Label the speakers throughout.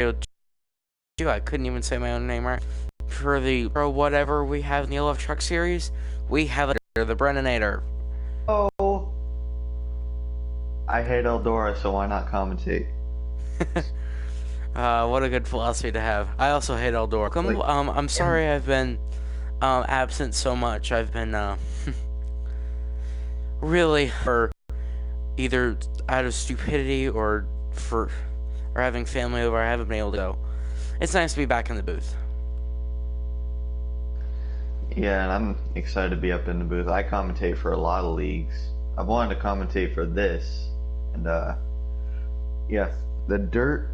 Speaker 1: I couldn't even say my own name right. For whatever we have in the Love Truck series, we have the Brennanator.
Speaker 2: Oh, I hate Eldora, so why not commentate?
Speaker 1: What a good philosophy to have. I also hate Eldora. I'm sorry I've been absent so much. I've been really for either out of stupidity or having family over. I haven't been able to go. It's nice to be back in the booth.
Speaker 2: Yeah, and I'm excited to be up in the booth. I commentate for a lot of leagues. I've wanted to commentate for this, and yeah, the dirt,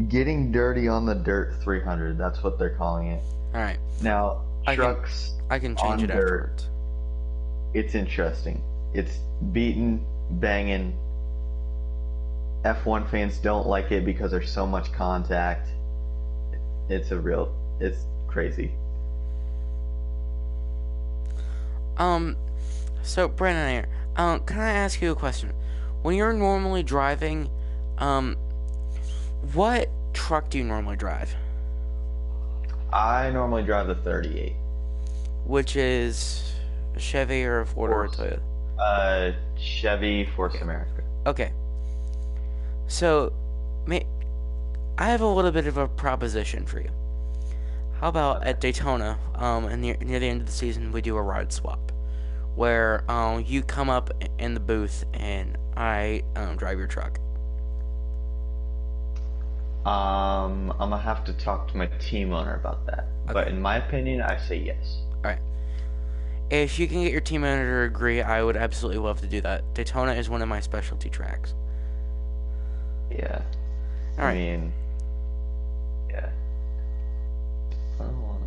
Speaker 2: getting dirty on the dirt 300. That's what they're calling it.
Speaker 1: All right.
Speaker 2: Now, trucks
Speaker 1: I can change
Speaker 2: on
Speaker 1: it
Speaker 2: dirt,
Speaker 1: afterwards.
Speaker 2: It's interesting. It's beating, banging. F1 fans don't like it because there's so much contact. It's crazy.
Speaker 1: So Brandon, can I ask you a question? When you're normally driving, what truck do you normally drive?
Speaker 2: I normally drive the 38.
Speaker 1: Which is a Chevy or a Ford or a Toyota?
Speaker 2: Chevy Force America.
Speaker 1: Okay. So, I have a little bit of a proposition for you. How about at Daytona, near the end of the season, we do a ride swap, where you come up in the booth and I drive your truck.
Speaker 2: I'm gonna have to talk to my team owner about that. Okay. But in my opinion, I say yes.
Speaker 1: Alright. If you can get your team owner to agree, I would absolutely love to do that. Daytona is one of my specialty tracks.
Speaker 2: Yeah.
Speaker 1: Alright.
Speaker 2: I mean, yeah. I don't wanna...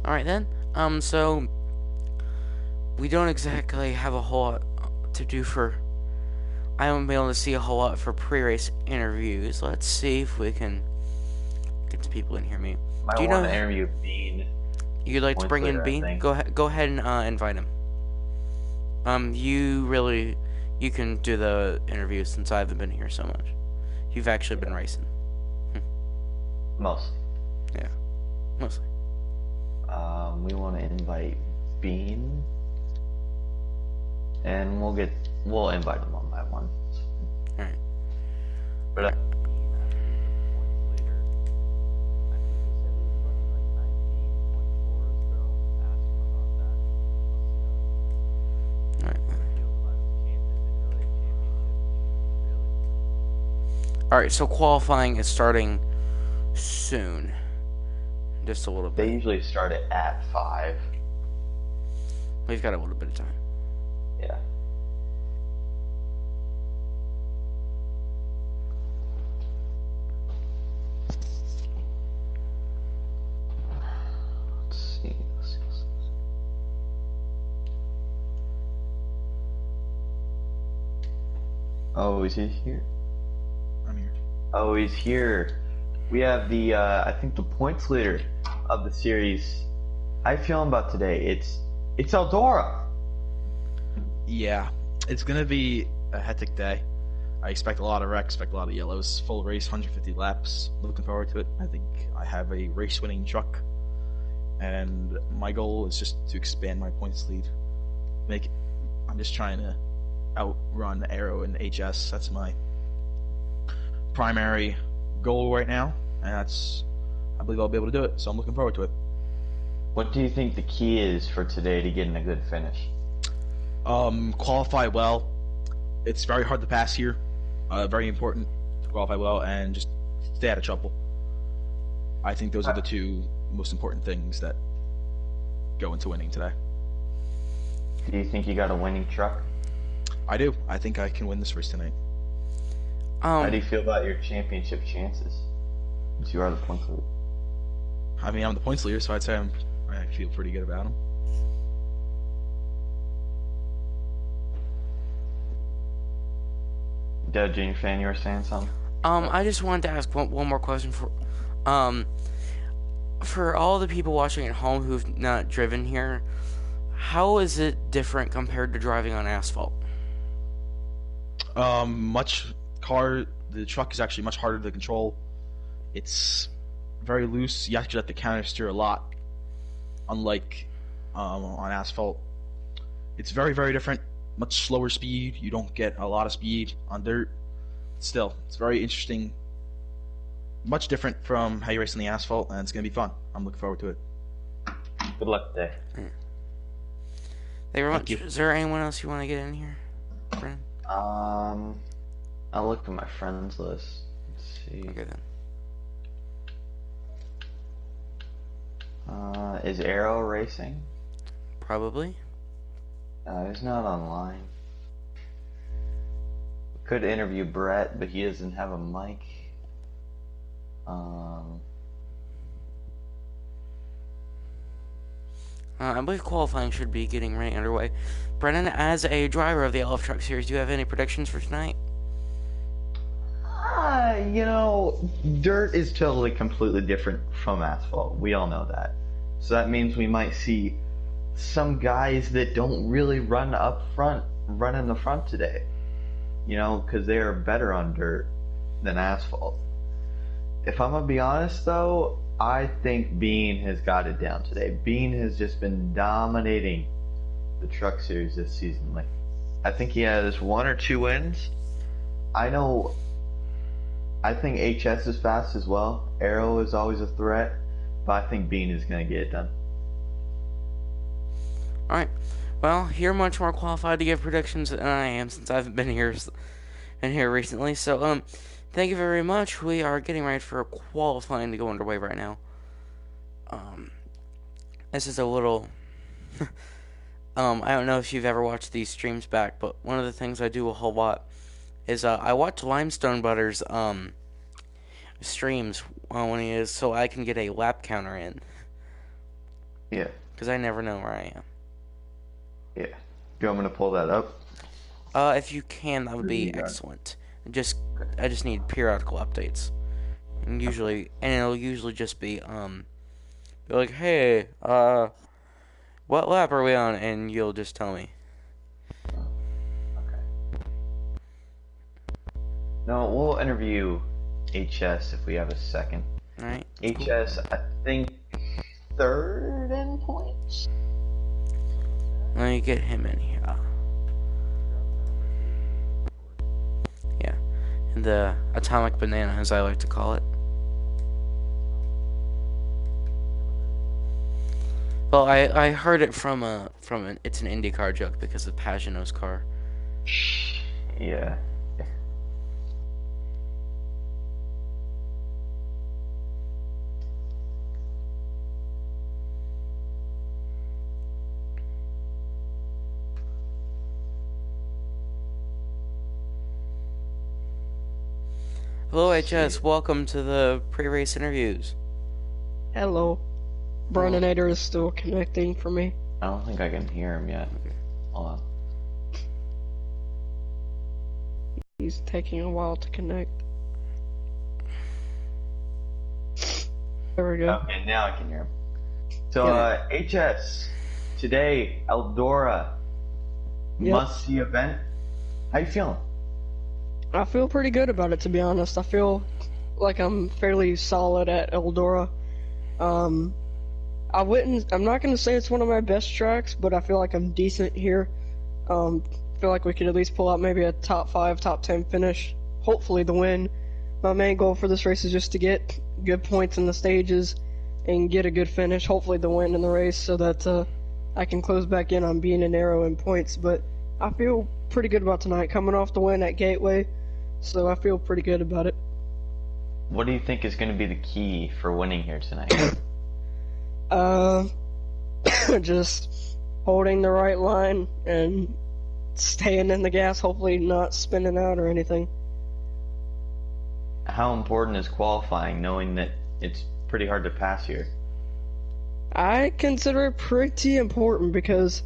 Speaker 1: Alright then. So we don't exactly have a whole lot to do for. I haven't been able to see a whole lot for pre-race interviews. Let's see if we can get some people in here.
Speaker 2: Do you want to interview Bean?
Speaker 1: You'd like to bring in Bean? Go ahead and invite him. You can do the interview since I haven't been here so much. You've actually been racing.
Speaker 2: Mostly.
Speaker 1: Yeah, mostly.
Speaker 2: We want to invite Bean, and we'll invite him one by one.
Speaker 1: All right.
Speaker 2: But
Speaker 1: Alright, so qualifying is starting soon. Just a little bit.
Speaker 2: They usually start it at 5.
Speaker 1: We've got a little bit of time.
Speaker 2: Yeah. Let's see. Oh, is he here?
Speaker 3: I'm here.
Speaker 2: Oh, he's here. We have the, I think the points leader of the series. How you feeling about today? It's Eldora.
Speaker 3: Yeah, it's gonna be a hectic day. I expect a lot of wrecks, expect a lot of yellows. Full race, 150 laps. Looking forward to it. I think I have a race-winning truck, and my goal is just to expand my points lead. I'm just trying to outrun Aero and HS. That's my primary goal right now, and I believe I'll be able to do it, so I'm looking forward to it.
Speaker 2: What do you think the key is for today to getting a good finish?
Speaker 3: Qualify well. It's very hard to pass here. Very important to qualify well and just stay out of trouble. I think those are the two most important things that go into winning today.
Speaker 2: Do you think you got a winning truck?
Speaker 3: I do. I think I can win this race tonight.
Speaker 2: How do you feel about your championship chances? Since you are the points leader.
Speaker 3: I mean, I'm the points leader, so I'd say I feel pretty good about them.
Speaker 2: Dead Junior fan, you were saying something?
Speaker 1: I just wanted to ask one more question for all the people watching at home who've not driven here. How is it different compared to driving on asphalt?
Speaker 3: Much car. The truck is actually much harder to control. It's very loose. You actually have to counter steer a lot, unlike on asphalt. It's very, very different. Much slower speed. You don't get a lot of speed on dirt. Still, it's very interesting. Much different from how you race on the asphalt, and it's going to be fun. I'm looking forward to it.
Speaker 2: Good luck today.
Speaker 1: Thank you very much.
Speaker 3: you.
Speaker 1: Is there anyone else you want to get in here, Brennan?
Speaker 2: I'll look at my friends list. Let's see.
Speaker 1: Okay then.
Speaker 2: Is Arrow racing?
Speaker 1: Probably.
Speaker 2: He's not online. Could interview Brett, but he doesn't have a mic.
Speaker 1: I believe qualifying should be getting right underway. Brennan, as a driver of the LF Truck Series, do you have any predictions for tonight?
Speaker 2: Dirt is totally completely different from asphalt. We all know that. So that means we might see some guys that don't really run up front, run in the front today. Because they are better on dirt than asphalt. If I'm going to be honest, though, I think Bean has got it down today. Bean has just been dominating the Truck Series this season. I think he has 1 or 2 wins. I think HS is fast as well. Arrow is always a threat, but I think Bean is going to get it done.
Speaker 1: Alright. Well, you're much more qualified to give predictions than I am since I haven't been here recently. So, thank you very much. We are getting ready for qualifying to go underway right now. This is a little... I don't know if you've ever watched these streams back, but one of the things I do a whole lot is I watch Limestone Butter's streams when he is, so I can get a lap counter in.
Speaker 2: Yeah.
Speaker 1: Because I never know where I am.
Speaker 2: Yeah. Do you want me to pull that up?
Speaker 1: If you can, that would be excellent. I just need periodical updates. And it'll usually just be like, hey, what lap are we on? And you'll just tell me.
Speaker 2: Okay. No, we'll interview HS if we have a second.
Speaker 1: Alright.
Speaker 2: HS, I think, 3rd in points?
Speaker 1: Let me get him in here. Yeah. And the atomic banana, as I like to call it. Well, I heard it from it's an IndyCar joke because of Pagano's car.
Speaker 2: Yeah.
Speaker 1: Hello, HS. Welcome to the pre-race interviews.
Speaker 4: Hello. Brennator is still connecting for me.
Speaker 2: I don't think I can hear him yet.
Speaker 1: Okay.
Speaker 2: Hold on.
Speaker 4: He's taking a while to connect. There we go.
Speaker 2: Okay, now I can hear him. So, HS, today, Eldora,
Speaker 4: Yep.
Speaker 2: must-see event. How you feeling?
Speaker 4: I feel pretty good about it, to be honest. I feel like I'm fairly solid at Eldora. I'm not going to say it's one of my best tracks, but I feel like I'm decent here. Feel like we could at least pull out maybe a top 5, top 10 finish. Hopefully the win. My main goal for this race is just to get good points in the stages and get a good finish. Hopefully the win in the race so that I can close back in on being an arrow in points. But I feel pretty good about tonight, coming off the win at Gateway. So I feel pretty good about it.
Speaker 2: What do you think is going to be the key for winning here tonight?
Speaker 4: Just holding the right line and staying in the gas, hopefully not spinning out or anything.
Speaker 2: How important is qualifying, knowing that it's pretty hard to pass here?
Speaker 4: I consider it pretty important because,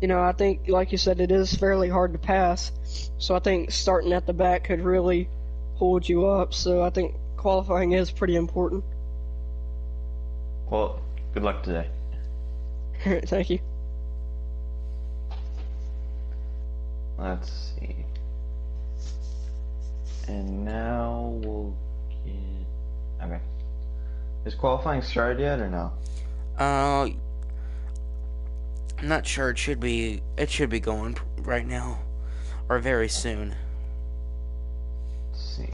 Speaker 4: I think, like you said, it is fairly hard to pass. So I think starting at the back could really hold you up. So I think qualifying is pretty important.
Speaker 2: Well, good luck today.
Speaker 4: Thank you.
Speaker 2: Let's see. And now we'll get. Okay. Is qualifying started yet or no?
Speaker 1: Uh, I'm not sure. It should be going right now or very soon.
Speaker 2: Let's see.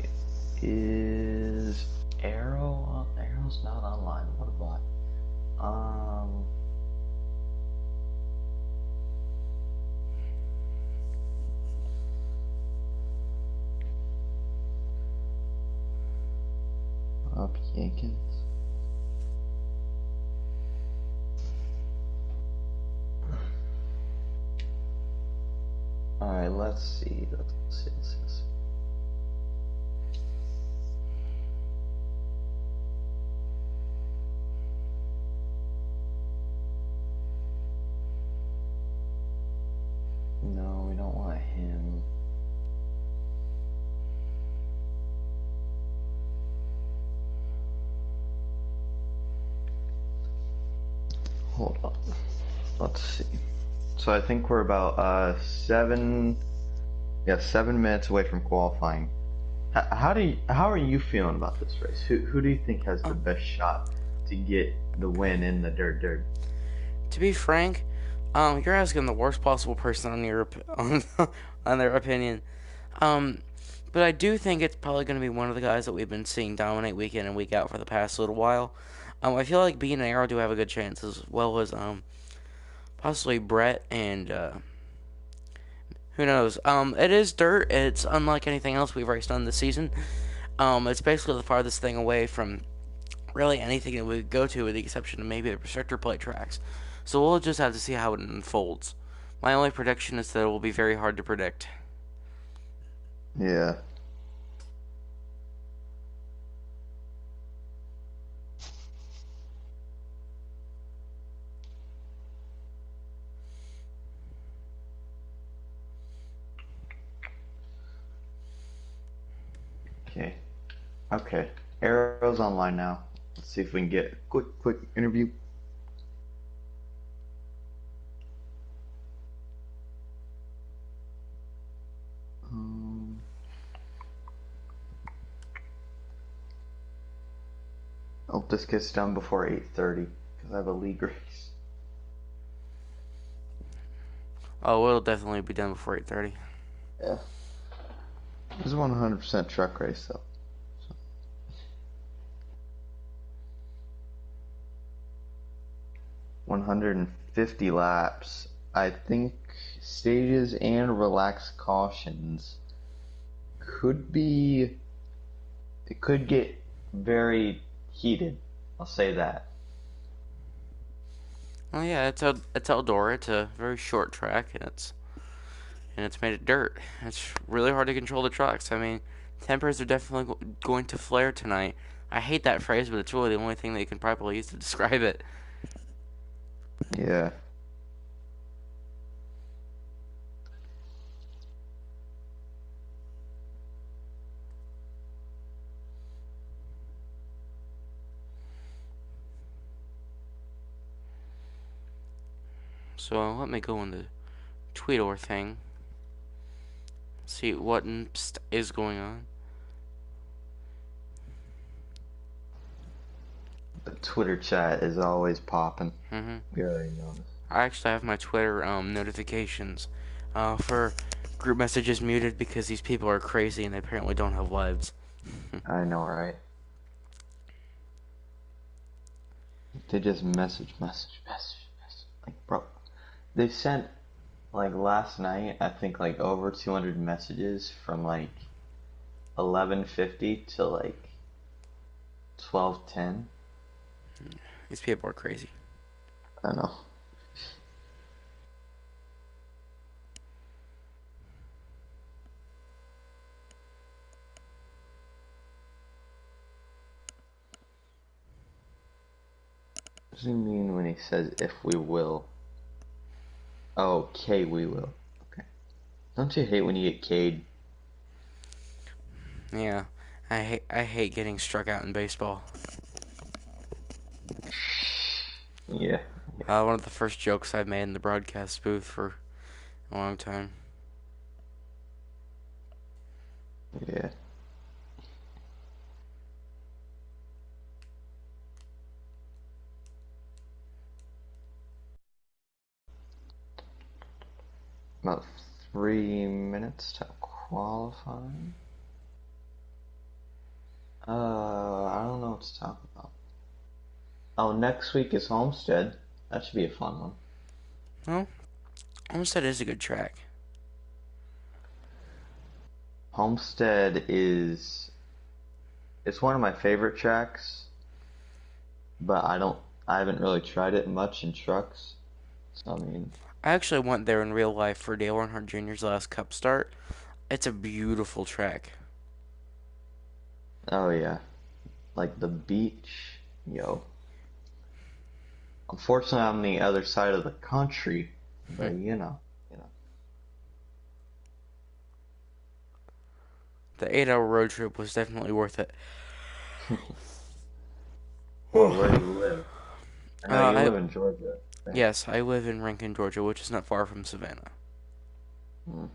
Speaker 2: Is Arrow's not online. What about up Jenkins? Alright, let's see. Let's see. No, we don't want him. Hold on. Let's see. So I think we're about 7 minutes away from qualifying. How are you feeling about this race? Who do you think has the best shot to get the win in the dirt?
Speaker 1: To be frank, you're asking the worst possible person on their opinion. But I do think it's probably going to be one of the guys that we've been seeing dominate week in and week out for the past little while. I feel like Bean and Arrow do have a good chance, as well as possibly Brett and who knows. It is dirt. It's unlike anything else we've raced on this season. It's basically the farthest thing away from really anything that we go to, with the exception of maybe the restrictor plate tracks. So we'll just have to see how it unfolds. My only prediction is that it will be very hard to predict.
Speaker 2: Yeah. Okay. Okay. Arrow's online now. Let's see if we can get a quick interview. I hope this gets done before 8:30 because I have a league race.
Speaker 1: Oh, it'll definitely be done before 8:30.
Speaker 2: Yeah. This is 100% truck race though. 150 laps. I think stages and relaxed cautions could be. It could get very heated. I'll say that.
Speaker 1: Oh yeah, it's Eldora. It's a very short track, and it's made of dirt. It's really hard to control the trucks. I mean, tempers are definitely going to flare tonight. I hate that phrase, but it's really the only thing that you can properly use to describe it.
Speaker 2: Yeah.
Speaker 1: So let me go in the Tweedor thing. See what is going on.
Speaker 2: The Twitter chat is always popping.
Speaker 1: Mm-hmm.
Speaker 2: We already know this.
Speaker 1: I actually have my Twitter notifications for group messages muted because these people are crazy and they apparently don't have lives.
Speaker 2: I know, right? They just message. Like, bro, they sent, like, last night, I think, like, over 200 messages from, like, 11:50 to, like, 12:10.
Speaker 1: These people are crazy.
Speaker 2: I know. What does he mean when he says if we will? Oh, K we will. Okay. Don't you hate when you get K'd?
Speaker 1: Yeah, I hate getting struck out in baseball.
Speaker 2: Yeah.
Speaker 1: One of the first jokes I've made in the broadcast booth for a long time.
Speaker 2: Yeah. About 3 minutes to qualify. I don't know what to talk about. Oh, next week is Homestead. That should be a fun one.
Speaker 1: Well, Homestead is a good track.
Speaker 2: Homestead is it's one of my favorite tracks, but I haven't really tried it much in trucks. So I mean,
Speaker 1: I actually went there in real life for Dale Earnhardt Jr.'s last Cup start. It's a beautiful track.
Speaker 2: oh yeah, like the beach, yo. Unfortunately, I'm on the other side of the country, but
Speaker 1: The 8 hour road trip was definitely worth it.
Speaker 2: Well, where do you live? I know you
Speaker 1: I
Speaker 2: live in Georgia, right?
Speaker 1: Yes, I live in Rankin, Georgia, which is not far from Savannah.
Speaker 2: Hmm.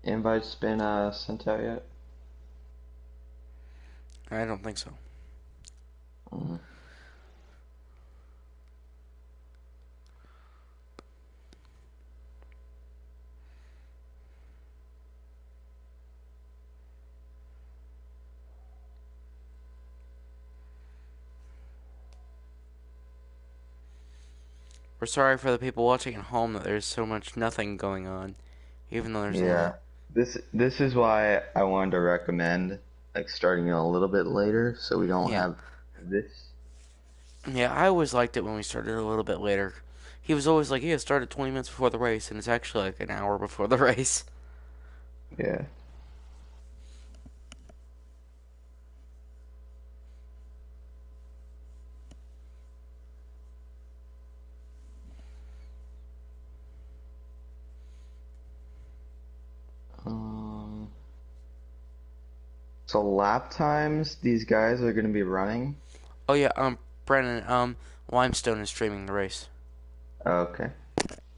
Speaker 2: Invites been sent out yet?
Speaker 1: I don't think so.
Speaker 2: Hmm.
Speaker 1: We're sorry for the people watching at home that there's so much nothing going on, even though there's a
Speaker 2: Yeah.
Speaker 1: lot.
Speaker 2: This is why I wanted to recommend like starting a little bit later so we don't
Speaker 1: Yeah.
Speaker 2: have this.
Speaker 1: Yeah, I always liked it when we started a little bit later. He was always like, yeah, start at 20 minutes before the race, and it's actually like an hour before the race.
Speaker 2: Yeah. Um, so lap times these guys are going to be running.
Speaker 1: Oh yeah, Brennan, Limestone is streaming the race.
Speaker 2: Okay.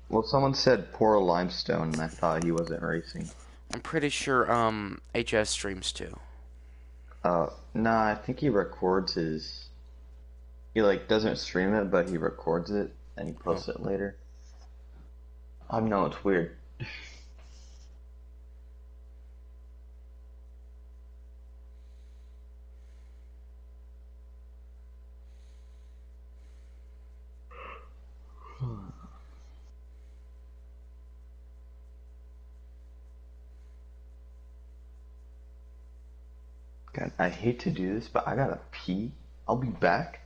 Speaker 2: Well, someone said poor limestone, and I thought he wasn't racing.
Speaker 1: I'm pretty sure, HS streams too.
Speaker 2: Nah, I think he records his. He like doesn't stream it, but he records it and he
Speaker 1: Oh.
Speaker 2: posts it later. I know it's weird. God, I hate to do this, but I gotta pee. I'll be back.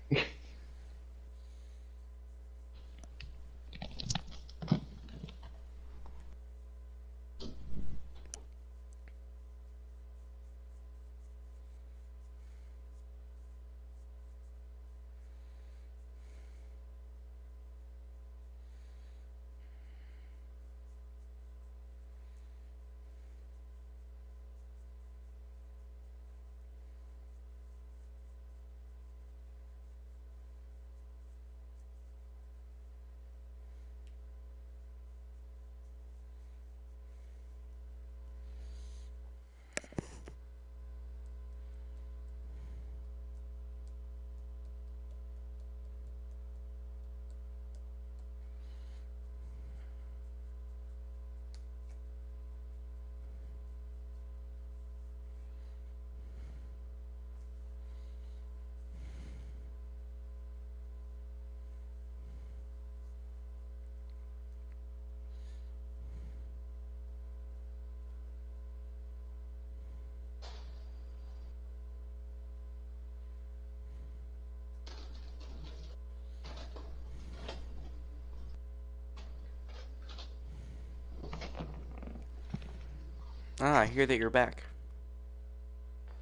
Speaker 1: Ah, I hear that you're back.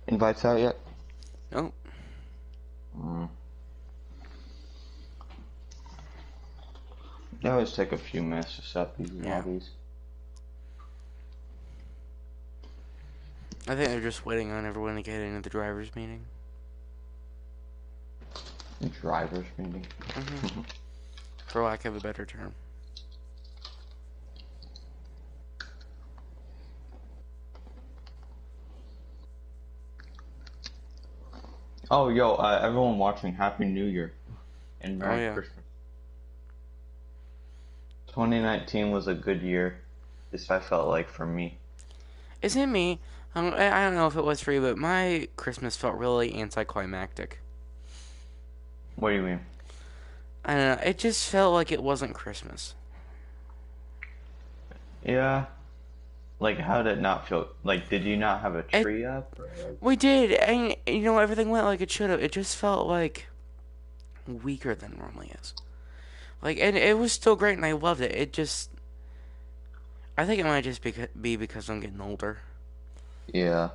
Speaker 2: Invites out yet?
Speaker 1: Oh,
Speaker 2: Mm. They always take a few minutes to set these
Speaker 1: yeah.
Speaker 2: lobbies.
Speaker 1: I think they're just waiting on everyone to get into the drivers' meeting.
Speaker 2: Drivers meeting.
Speaker 1: For lack of a better term.
Speaker 2: Oh, yo, everyone watching, Happy New Year and
Speaker 1: Oh,
Speaker 2: Merry
Speaker 1: yeah.
Speaker 2: Christmas. 2019 was a good year. This I felt like for me.
Speaker 1: Isn't it me? I don't know if it was for you, but my Christmas felt really anticlimactic.
Speaker 2: What do you mean?
Speaker 1: I don't know. It just felt like it wasn't Christmas.
Speaker 2: Yeah. Like, how did it not feel? Like, did you not have a
Speaker 1: It-
Speaker 2: tree up? Or
Speaker 1: We did, and you know everything went like it should have. It just felt like weaker than normally is. Like, and it was still great, and I loved it. It just, I think it might just be because I'm getting older.
Speaker 2: Yeah.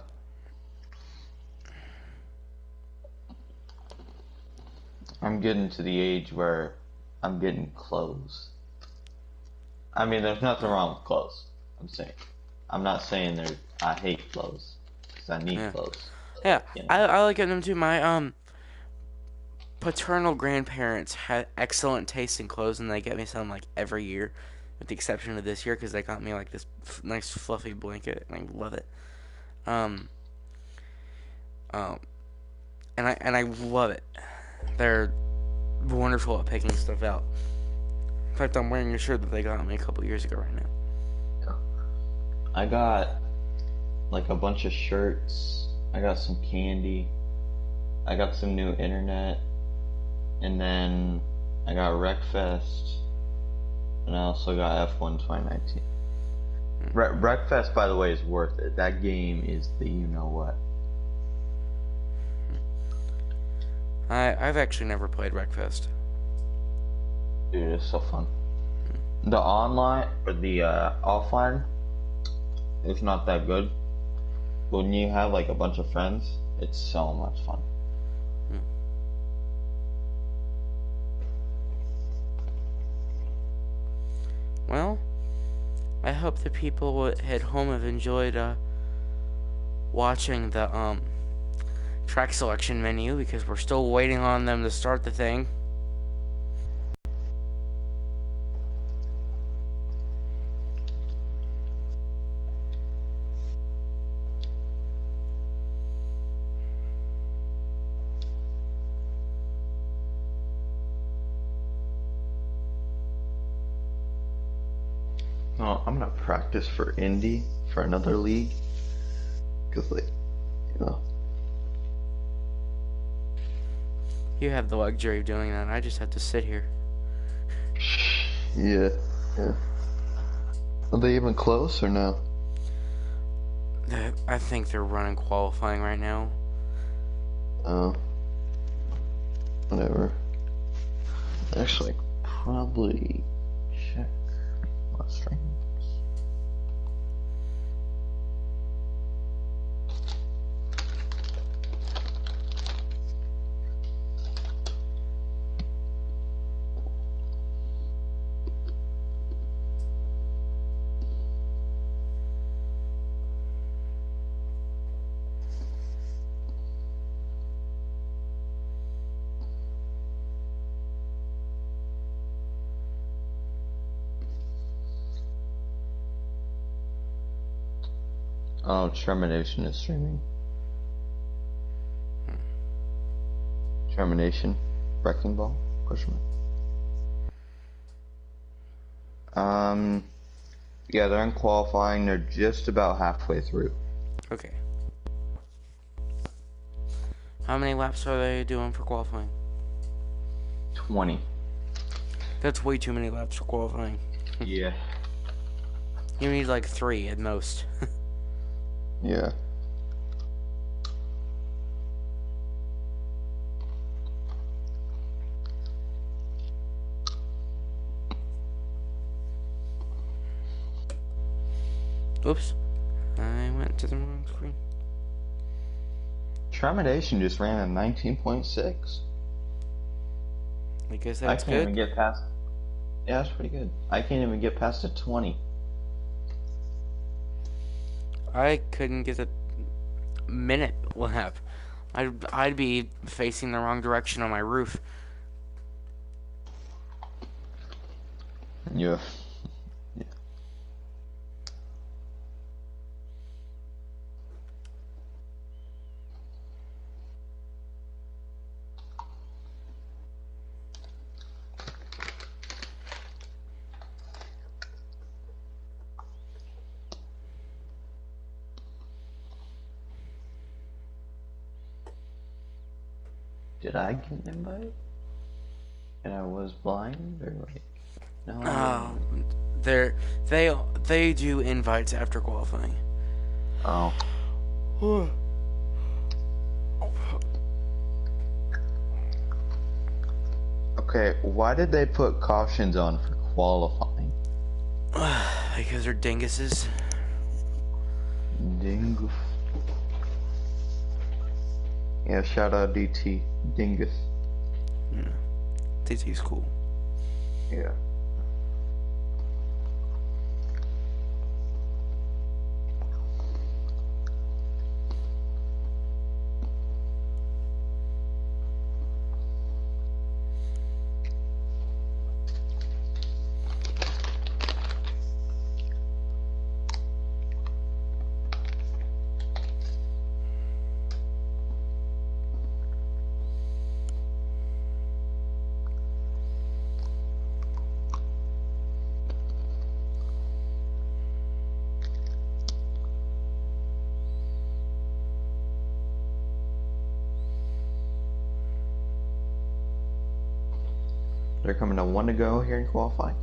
Speaker 2: I'm getting to the age where I'm getting clothes. I mean, there's nothing wrong with clothes. I'm not saying I hate clothes because I need
Speaker 1: Yeah.
Speaker 2: clothes.
Speaker 1: Yeah,
Speaker 2: You know.
Speaker 1: I like them too. My paternal grandparents had excellent taste in clothes, and they get me some like every year, with the exception of this year because they got me like this nice fluffy blanket, and I love it. Um, um, and I love it. They're wonderful at picking stuff out. In fact, I'm wearing a shirt that they got me a couple years ago right now.
Speaker 2: I got like a bunch of shirts. I got some candy. I got some new internet. And then I got Wreckfest. And I also got F1 2019. Wreckfest, by the way, is worth it. That game is the you know what.
Speaker 1: I've actually never played Wreckfest.
Speaker 2: Dude, it's so fun. The online or the offline is not that good. But when you have like a bunch of friends, it's so much fun.
Speaker 1: Well, I hope the people at home have enjoyed watching the track selection menu because we're still waiting on them to start the thing.
Speaker 2: Oh, I'm gonna practice for Indy for another league. Cause like, you know.
Speaker 1: You have the luxury of doing that. I just have to sit here.
Speaker 2: Yeah, yeah. Are they even close or no?
Speaker 1: I think they're running qualifying right now.
Speaker 2: Oh. Whatever. Actually, probably check my streams. Oh, Termination is streaming. Termination? Wrecking Ball? Question mark. Yeah, they're in qualifying. They're just about halfway through.
Speaker 1: Okay. How many laps are they doing for qualifying?
Speaker 2: 20.
Speaker 1: That's way too many laps for qualifying.
Speaker 2: Yeah.
Speaker 1: You need like 3 at most.
Speaker 2: Yeah.
Speaker 1: Oops. I went to the wrong screen.
Speaker 2: Termination just ran a 19.6.
Speaker 1: I guess
Speaker 2: I
Speaker 1: that's
Speaker 2: can't even
Speaker 1: good.
Speaker 2: get past. Yeah, that's pretty good. I can't even get past a 20.
Speaker 1: I couldn't get it. minute lap. I'd be facing the wrong direction on my roof.
Speaker 2: Yeah. Did I get an invite? And I was blind, or like, no, I
Speaker 1: Uh,
Speaker 2: didn't.
Speaker 1: they're, they do invites after qualifying.
Speaker 2: Oh, okay. Why did they put cautions on for qualifying?
Speaker 1: Because they're dinguses.
Speaker 2: Dingus. Yeah, shout out DT Dingus.
Speaker 1: TT's cool.
Speaker 2: Yeah. They're coming to 1 to go here in qualifying.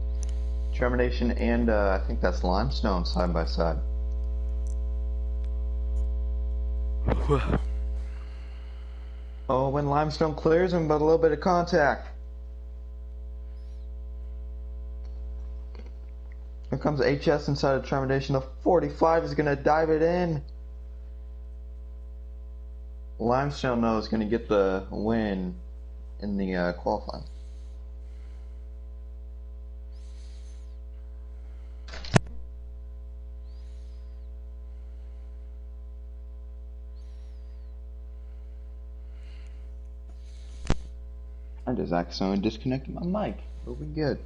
Speaker 2: Termination and I think that's Limestone side by side. Oh, when Limestone clears him, but a little bit of contact. Here comes HS inside of Termination. The 45 is going to dive it in. Limestone, though, is going to get the win in the qualifying. I just accidentally disconnected my mic. We'll be good.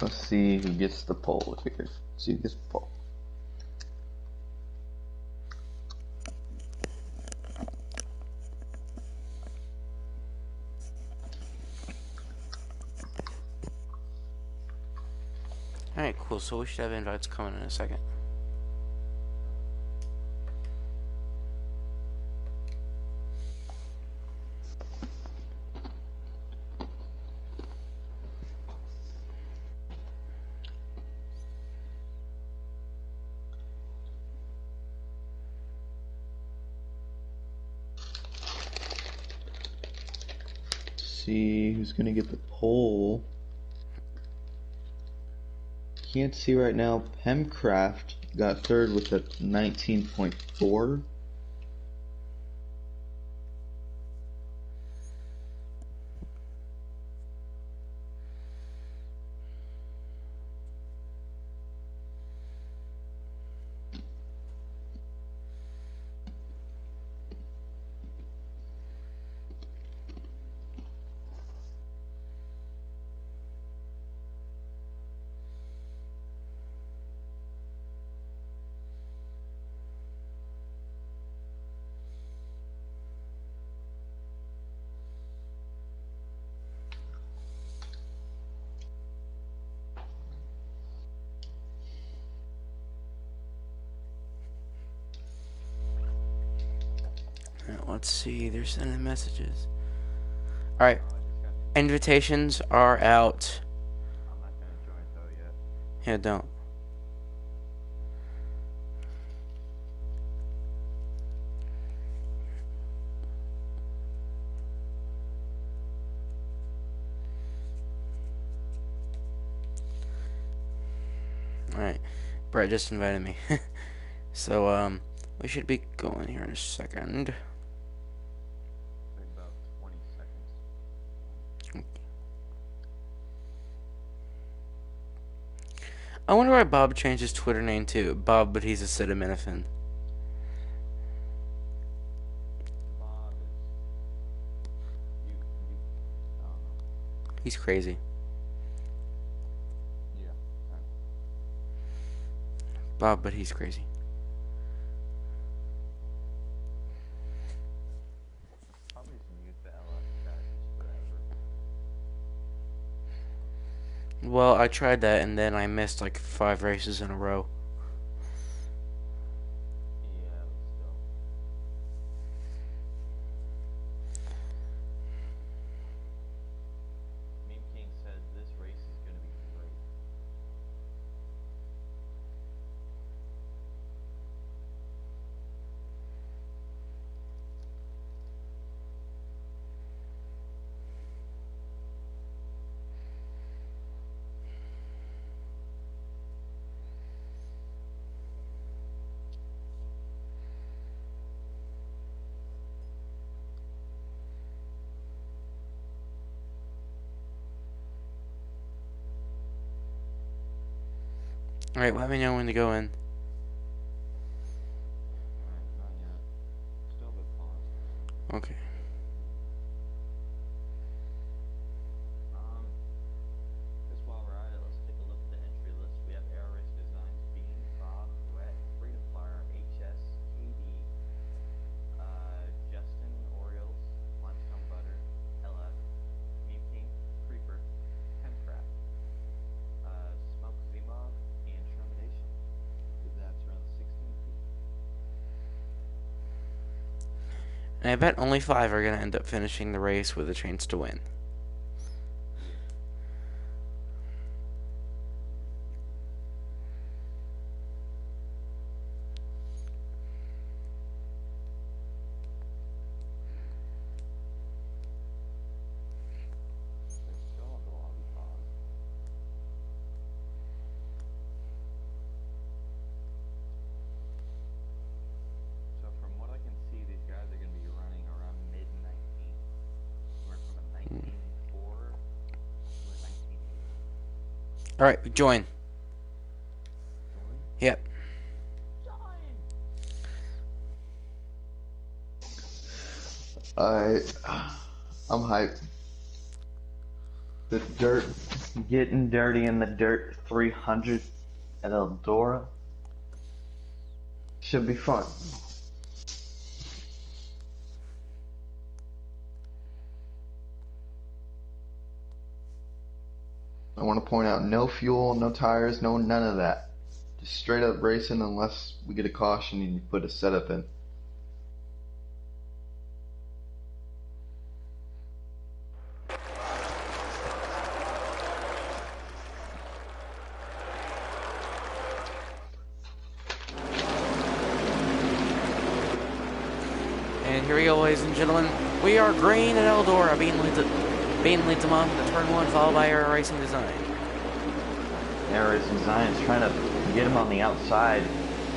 Speaker 2: Let's see who gets the pole here. See who gets the pole.
Speaker 1: Alright, cool. So we should have invites coming in a second.
Speaker 2: See who's gonna get the pole. Can't see right now. Pemcraft got third with a 19.4.
Speaker 1: Alright, let's see. They're sending messages. Alright, invitations are out.
Speaker 2: I'm not gonna join though yet.
Speaker 1: Yeah, don't. Alright, Brett just invited me. So, we should be going here in a second.
Speaker 2: About 20 seconds.
Speaker 1: I wonder why Bob changed his Twitter name to Bob, but he's acetaminophen.
Speaker 2: Bob is I don't know.
Speaker 1: He's crazy.
Speaker 2: Yeah.
Speaker 1: Bob, but he's crazy.
Speaker 2: Probably just mute the LS chat just forever.
Speaker 1: Well, I tried that and then I missed like 5 races in a row.
Speaker 2: Yeah, but still. Meme King said this race is gonna be great.
Speaker 1: Alright, let me know when to go in.
Speaker 2: Alright, not yet. Still a bit paused.
Speaker 1: Okay.
Speaker 2: Just while we're at it, let's take a look at the entry list. We have Air Race Designs, Bean, Bob, Wet, Freedom Flyer, HS, KD, Justin, Orioles, Limestone Butter, LF, Meme King, Creeper, Hemcraft, Smoke Zimog, and Termination. That's around 16 feet.
Speaker 1: And I bet only 5 are going to end up finishing the race with a chance to win.
Speaker 2: They're still on the lobby pause. So from what I can see, these guys are going to be running around mid-19. We're from a 19.4 to a 19.8.
Speaker 1: Alright, join. Yep.
Speaker 2: I'm hyped. The dirt, getting dirty in the dirt 300 at Eldora. Should be fun. I want to point out no fuel, no tires, no none of that. Just straight up racing unless we get a caution and you put a setup in.
Speaker 1: And here we go, ladies and gentlemen. We are green at Eldora. Bean leads them on to turn 1, followed by Air Racing Design.
Speaker 2: Air Racing Design is trying to get him on the outside.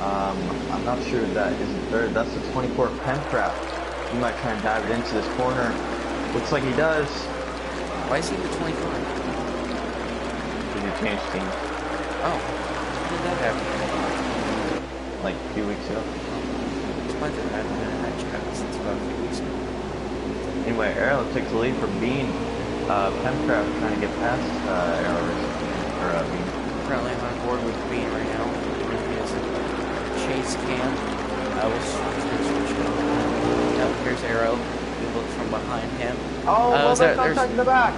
Speaker 2: I'm not sure that isn't third. That's the 24 Pencraft. He might try and dive it into this corner. Looks like he does.
Speaker 1: Why is he the 24?
Speaker 2: Did he change teams?
Speaker 1: Oh, when did that happen?
Speaker 2: Like a few weeks ago.
Speaker 1: Explain that. I haven't been in that chat since about a few weeks ago.
Speaker 2: Anyway, Arrow takes the lead from Bean. Pencraft trying to get past Arrow Bean.
Speaker 1: Currently, I'm on board with Bean right now. He has a chase cam. I will switch it. Now, here's Arrow. We look from behind him.
Speaker 2: Oh,
Speaker 1: there's
Speaker 2: contact in the back.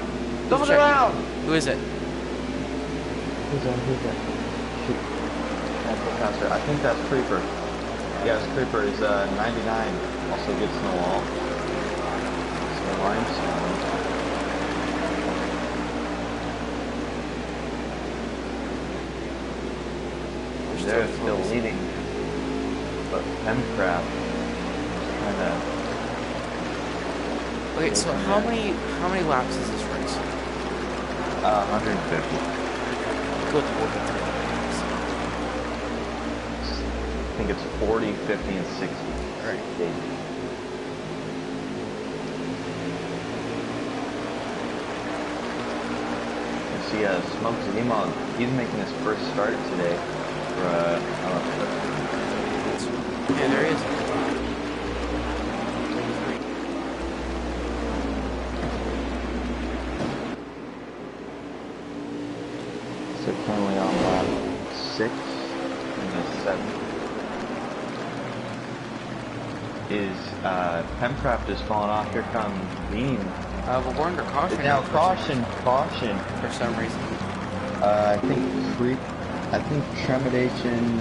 Speaker 2: Double
Speaker 1: check.
Speaker 2: around.
Speaker 1: Who is it?
Speaker 2: Who's that? Shoot. Can't go faster. I think that's Creeper. Yes, Creeper is 99. Also gets in the wall. Some limestone. They're still leading. But Pencraft trying to.
Speaker 1: Okay, so how many laps is this race?
Speaker 2: 150.
Speaker 1: Good lord, that's a lot of laps.
Speaker 2: I think it's 40, 50, and 60.
Speaker 1: Right.
Speaker 2: see Smokes Zemo. He's making his first start today. For,
Speaker 1: Yeah, there is.
Speaker 2: So currently on lap 6 and the 7 is Pemcraft is falling off. Here comes Beam.
Speaker 1: But we're under caution
Speaker 2: Now caution
Speaker 1: for some reason.
Speaker 2: I think Tremidation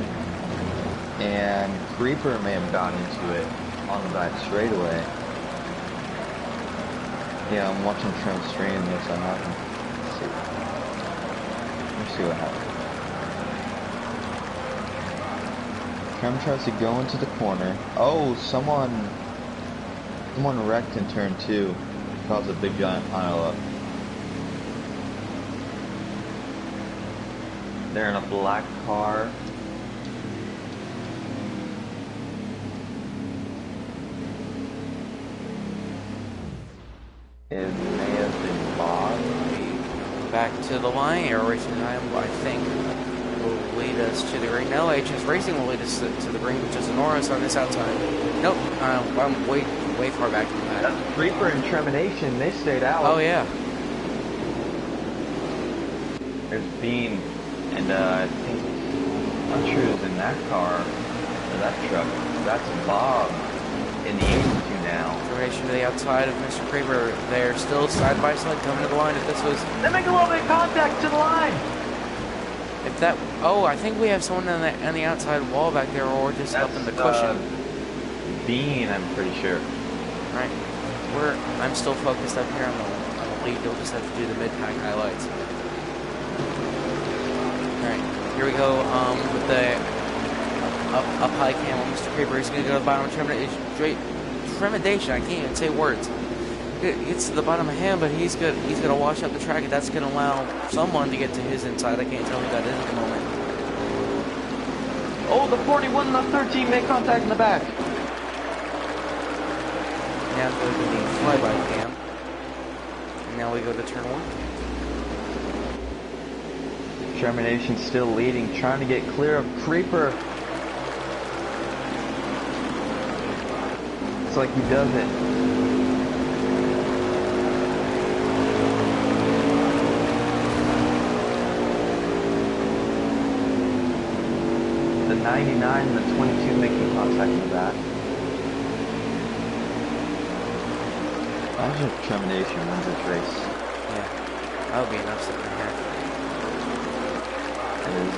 Speaker 2: and Creeper may have gotten into it on the back straightaway. Yeah, I'm watching Trem stream this. I'm not gonna see. Let's see what happens. Trem tries to go into the corner. Oh, someone wrecked in turn 2. Caused a big giant pile up. They're in a black car. It may have been Bob.
Speaker 1: Back to the line, air racing time, I think, will lead us to the green. No, HS Racing will lead us to the green, which is Norris on this outside. Nope, I'm way far back from that.
Speaker 2: That's Reaper and Tremidation, they stayed out.
Speaker 1: Oh, yeah.
Speaker 2: There's Beam, and I think, I'm not sure who's in that car, or that truck. That's Bob in the 82 now.
Speaker 1: Information to the outside of Mr. Creeper. They're still side by side coming to the line. If this was...
Speaker 2: They make a little bit of contact to the line!
Speaker 1: If that... Oh, I think we have someone on the outside wall back there, or just up in the cushion.
Speaker 2: Bean, I'm pretty sure.
Speaker 1: Right. I'm still focused up here on the lead. You'll just have to do the mid-pack highlights. Alright, here we go with the up high cam on Mr. Creeper. He's going to go to the bottom. Tremidation, I can't even say words. It gets to the bottom of him, but he's going to wash out the track, and that's going to allow someone to get to his inside. I can't tell who that is at the moment.
Speaker 2: Oh, the 41 and the 13 make contact in the back.
Speaker 1: Now go to the flyby cam. And now we go to turn 1.
Speaker 2: Termination still leading, trying to get clear of Creeper. It's like he does it. The 99 and the 22 making contact in the back. Imagine if Termination wins this race.
Speaker 1: Yeah, that would be an upset right here.
Speaker 2: As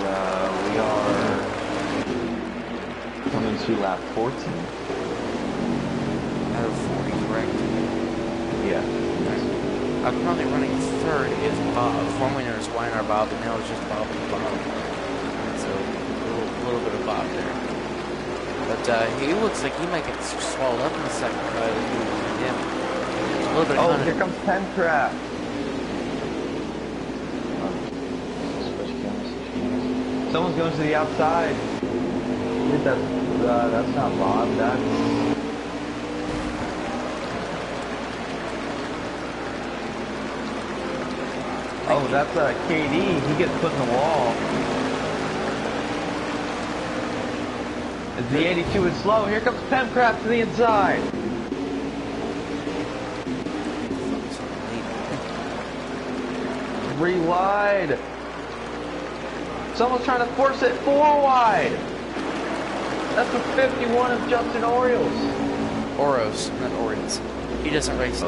Speaker 2: we are coming to lap 14.
Speaker 1: Out of 40, correct?
Speaker 2: Yeah.
Speaker 1: I'm currently running third is Bob. Formerly known as Weiner Bob, but now it's just Bob and Bob. So, a little bit of Bob there. But he looks like he might get swallowed up in the second car. A little bit of
Speaker 2: here comes Pencraft. Someone's going to the outside. That's not Bob. That's... Oh, that's KD. He gets put in the wall. As the 82 is slow, here comes Pencraft to the inside. Three wide. Someone's trying to force it 4 wide. That's the 51 of Justin Orioles.
Speaker 1: Oros, not Orioles. He doesn't race.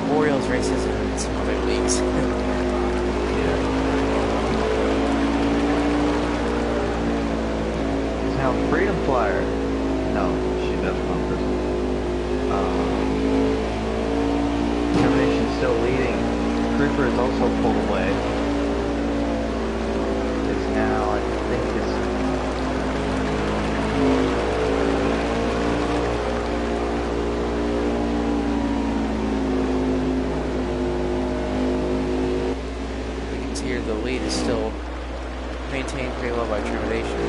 Speaker 1: Orioles races in some other leagues.
Speaker 2: Yeah. Now Freedom Flyer. No, she doesn't come first. Termination still leading. Creeper is also pulled away. It's now, I think it's...
Speaker 1: We can see here the lead is still maintained pretty well by Termination.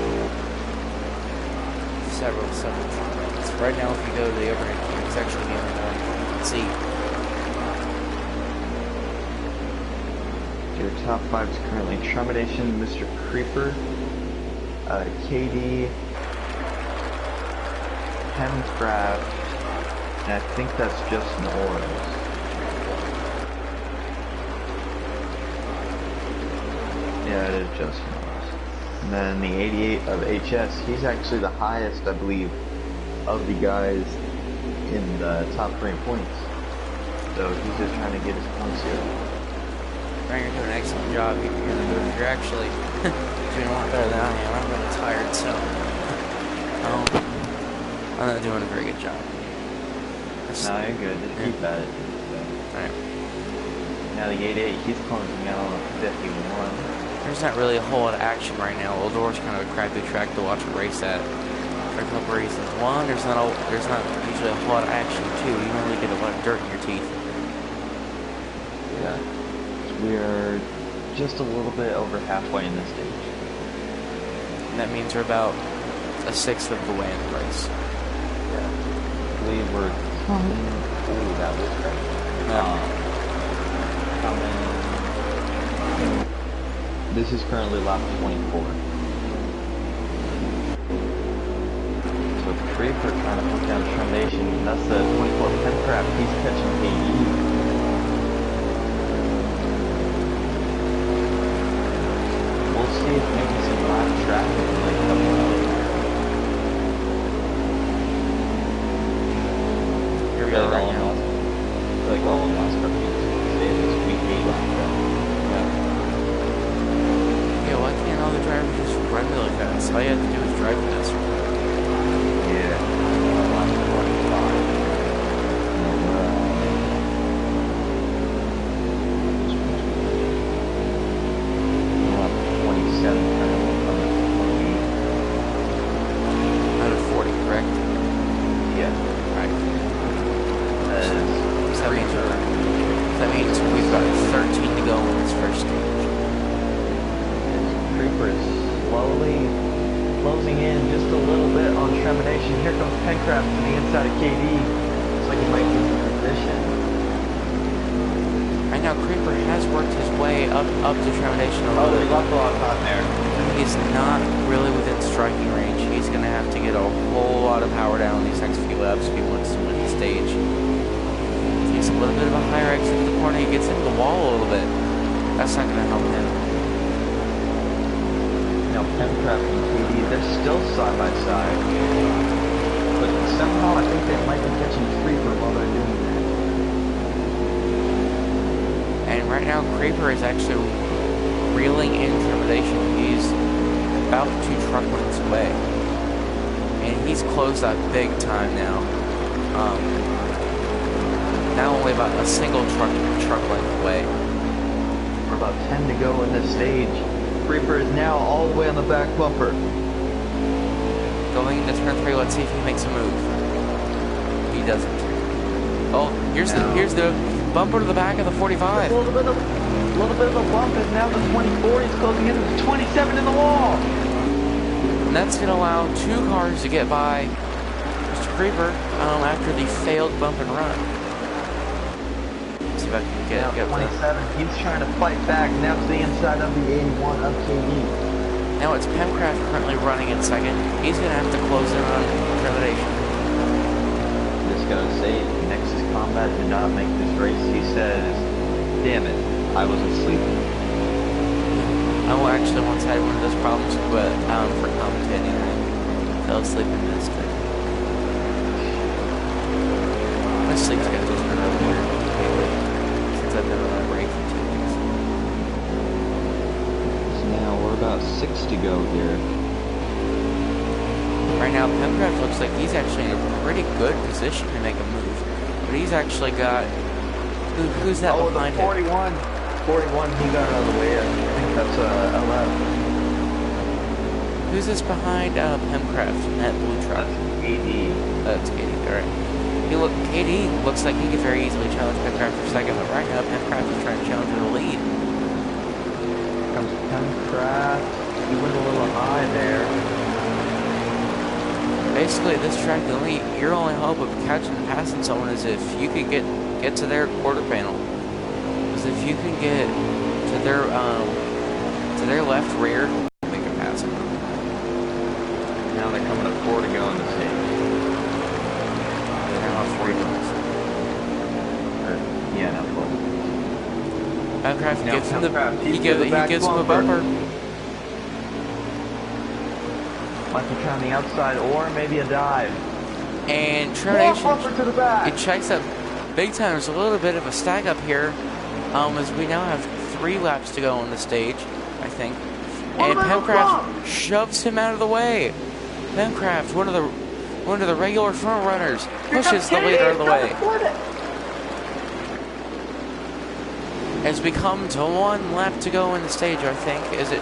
Speaker 1: Several points. Right now, if you go to the overhead view, it's actually the only one you can see.
Speaker 2: top 5 is currently Trepidation, Mr. Creeper, KD, Hemcraft, and I think that's just Norris. Yeah, it is just Norris. And then the 88 of HS, he's actually the highest, I believe, of the guys in the top 3 points. So he's just trying to get his points here.
Speaker 1: Ryan, you're doing an excellent job. You're actually doing a lot better than I am. I'm really tired, so I'm not doing a very good job.
Speaker 2: No, you're good. Just keep at it.
Speaker 1: Alright.
Speaker 2: Now the 88, he's closing out on 51.
Speaker 1: There's not really a whole lot of action right now. Eldora's kind of a crappy track to watch a race at for a couple reasons. One, there's not usually a whole lot of action. Two, you don't really get a lot of dirt in your teeth.
Speaker 2: Yeah. We are just a little bit over halfway in this stage.
Speaker 1: And that means we're about a sixth of the way in the race.
Speaker 2: Yeah. I believe we're coming. Ooh, that was great. Coming. This is currently lap 24. So with Creeper trying to put down Trepidation, that's the 24 Hemcraft. He's catching KD. We'll see if maybe some live traffic might come out.
Speaker 1: Here we are right now.
Speaker 2: Like all of NASCAR people say this week 8 lap track.
Speaker 1: Yeah, why can't all the drivers just run really fast? All you have to do is drive faster.
Speaker 2: Yeah. Lap 25. Lap 27 currently coming to 28.
Speaker 1: Out of 40, correct?
Speaker 2: Yeah.
Speaker 1: Right.
Speaker 2: So
Speaker 1: That means we've got 13 to go in this first stage.
Speaker 2: Creeper is slowly closing in just a little bit on Trepidation. Here comes Pencraft to the inside of KD. Looks like he might lose the position.
Speaker 1: Right now, Creeper has worked his way up to Trepidation a
Speaker 2: Oh,
Speaker 1: little
Speaker 2: they
Speaker 1: bit.
Speaker 2: left a lot of time there.
Speaker 1: He's not really within striking range. He's going to have to get a whole lot of power down these next few laps if he wants to win the stage. He's a little bit of a higher exit in the corner. He gets into the wall a little bit. That's not going to help him.
Speaker 2: Now Pencraft and KD, they're still side by side. But somehow I think they might be catching Creeper while they're doing that.
Speaker 1: And right now, Creeper is actually reeling in Trepidation. He's about 2 truck lengths away. And he's closed up big time now. Now only about a single truck length away.
Speaker 2: We're about 10 to go in this stage. Creeper is now all the way on the back bumper.
Speaker 1: Going into turn 3, let's see if he makes a move. He doesn't. Oh, here's the bumper to the back of the 45.
Speaker 2: A little bit of a bump, and now the 24 is closing in. There's 27 in the wall.
Speaker 1: And that's going to allow 2 cars to get by Mr. Creeper after the failed bump and run. Let's see if I can get
Speaker 2: Now
Speaker 1: this.
Speaker 2: 27, he's trying to fight back. Now to the inside of the 81 of KD.
Speaker 1: Now it's Pemcraft currently running in second. He's going to have to close in on Trepidation.
Speaker 2: Just gotta say, Nexus Combat did not make this race. He says, damn it, I was asleep.
Speaker 1: I will actually once had one of those problems, but for commentating, I fell asleep and missed it. My sleep schedule's been really weird lately, since I've been on a break for 2 weeks.
Speaker 2: So now we're about 6 to go here.
Speaker 1: Right now, Pemcraft looks like he's actually in a pretty good position to make a move, but he's actually got who's that behind him?
Speaker 2: 41, he got out of the way. I think that's 11.
Speaker 1: Who's this behind Pemcraft in that blue truck?
Speaker 2: That's KD.
Speaker 1: That's KD, alright. KD looks like he could very easily challenge Pemcraft for second, but right now Pemcraft is trying to challenge for the lead.
Speaker 2: Comes Pencraft. He went a little high there.
Speaker 1: Basically, this track, your only hope of catching and passing someone is if you could get to their quarter panel. Because if you can get to their left rear, they can pass him.
Speaker 2: Now they're coming up 4 to go on the stage.
Speaker 1: They now have 40 points.
Speaker 2: Yeah, now 4.
Speaker 1: Pemcraft
Speaker 2: Now
Speaker 1: gives him
Speaker 2: Pemcraft,
Speaker 1: he
Speaker 2: he's
Speaker 1: gives
Speaker 2: to the back
Speaker 1: him a
Speaker 2: bumper.
Speaker 1: bumper.
Speaker 2: Might be trying the outside or maybe a dive.
Speaker 1: And
Speaker 2: More
Speaker 1: Termination,
Speaker 2: bumper to the back.
Speaker 1: it checks up big time. There's a little bit of a stack up here, as we now have 3 laps to go on the stage, I think. And Pemcraft shoves him out of the way. Pemcraft, one of the regular front runners, pushes the leader out of the way. As we come to 1 lap to go in the stage, I think. It's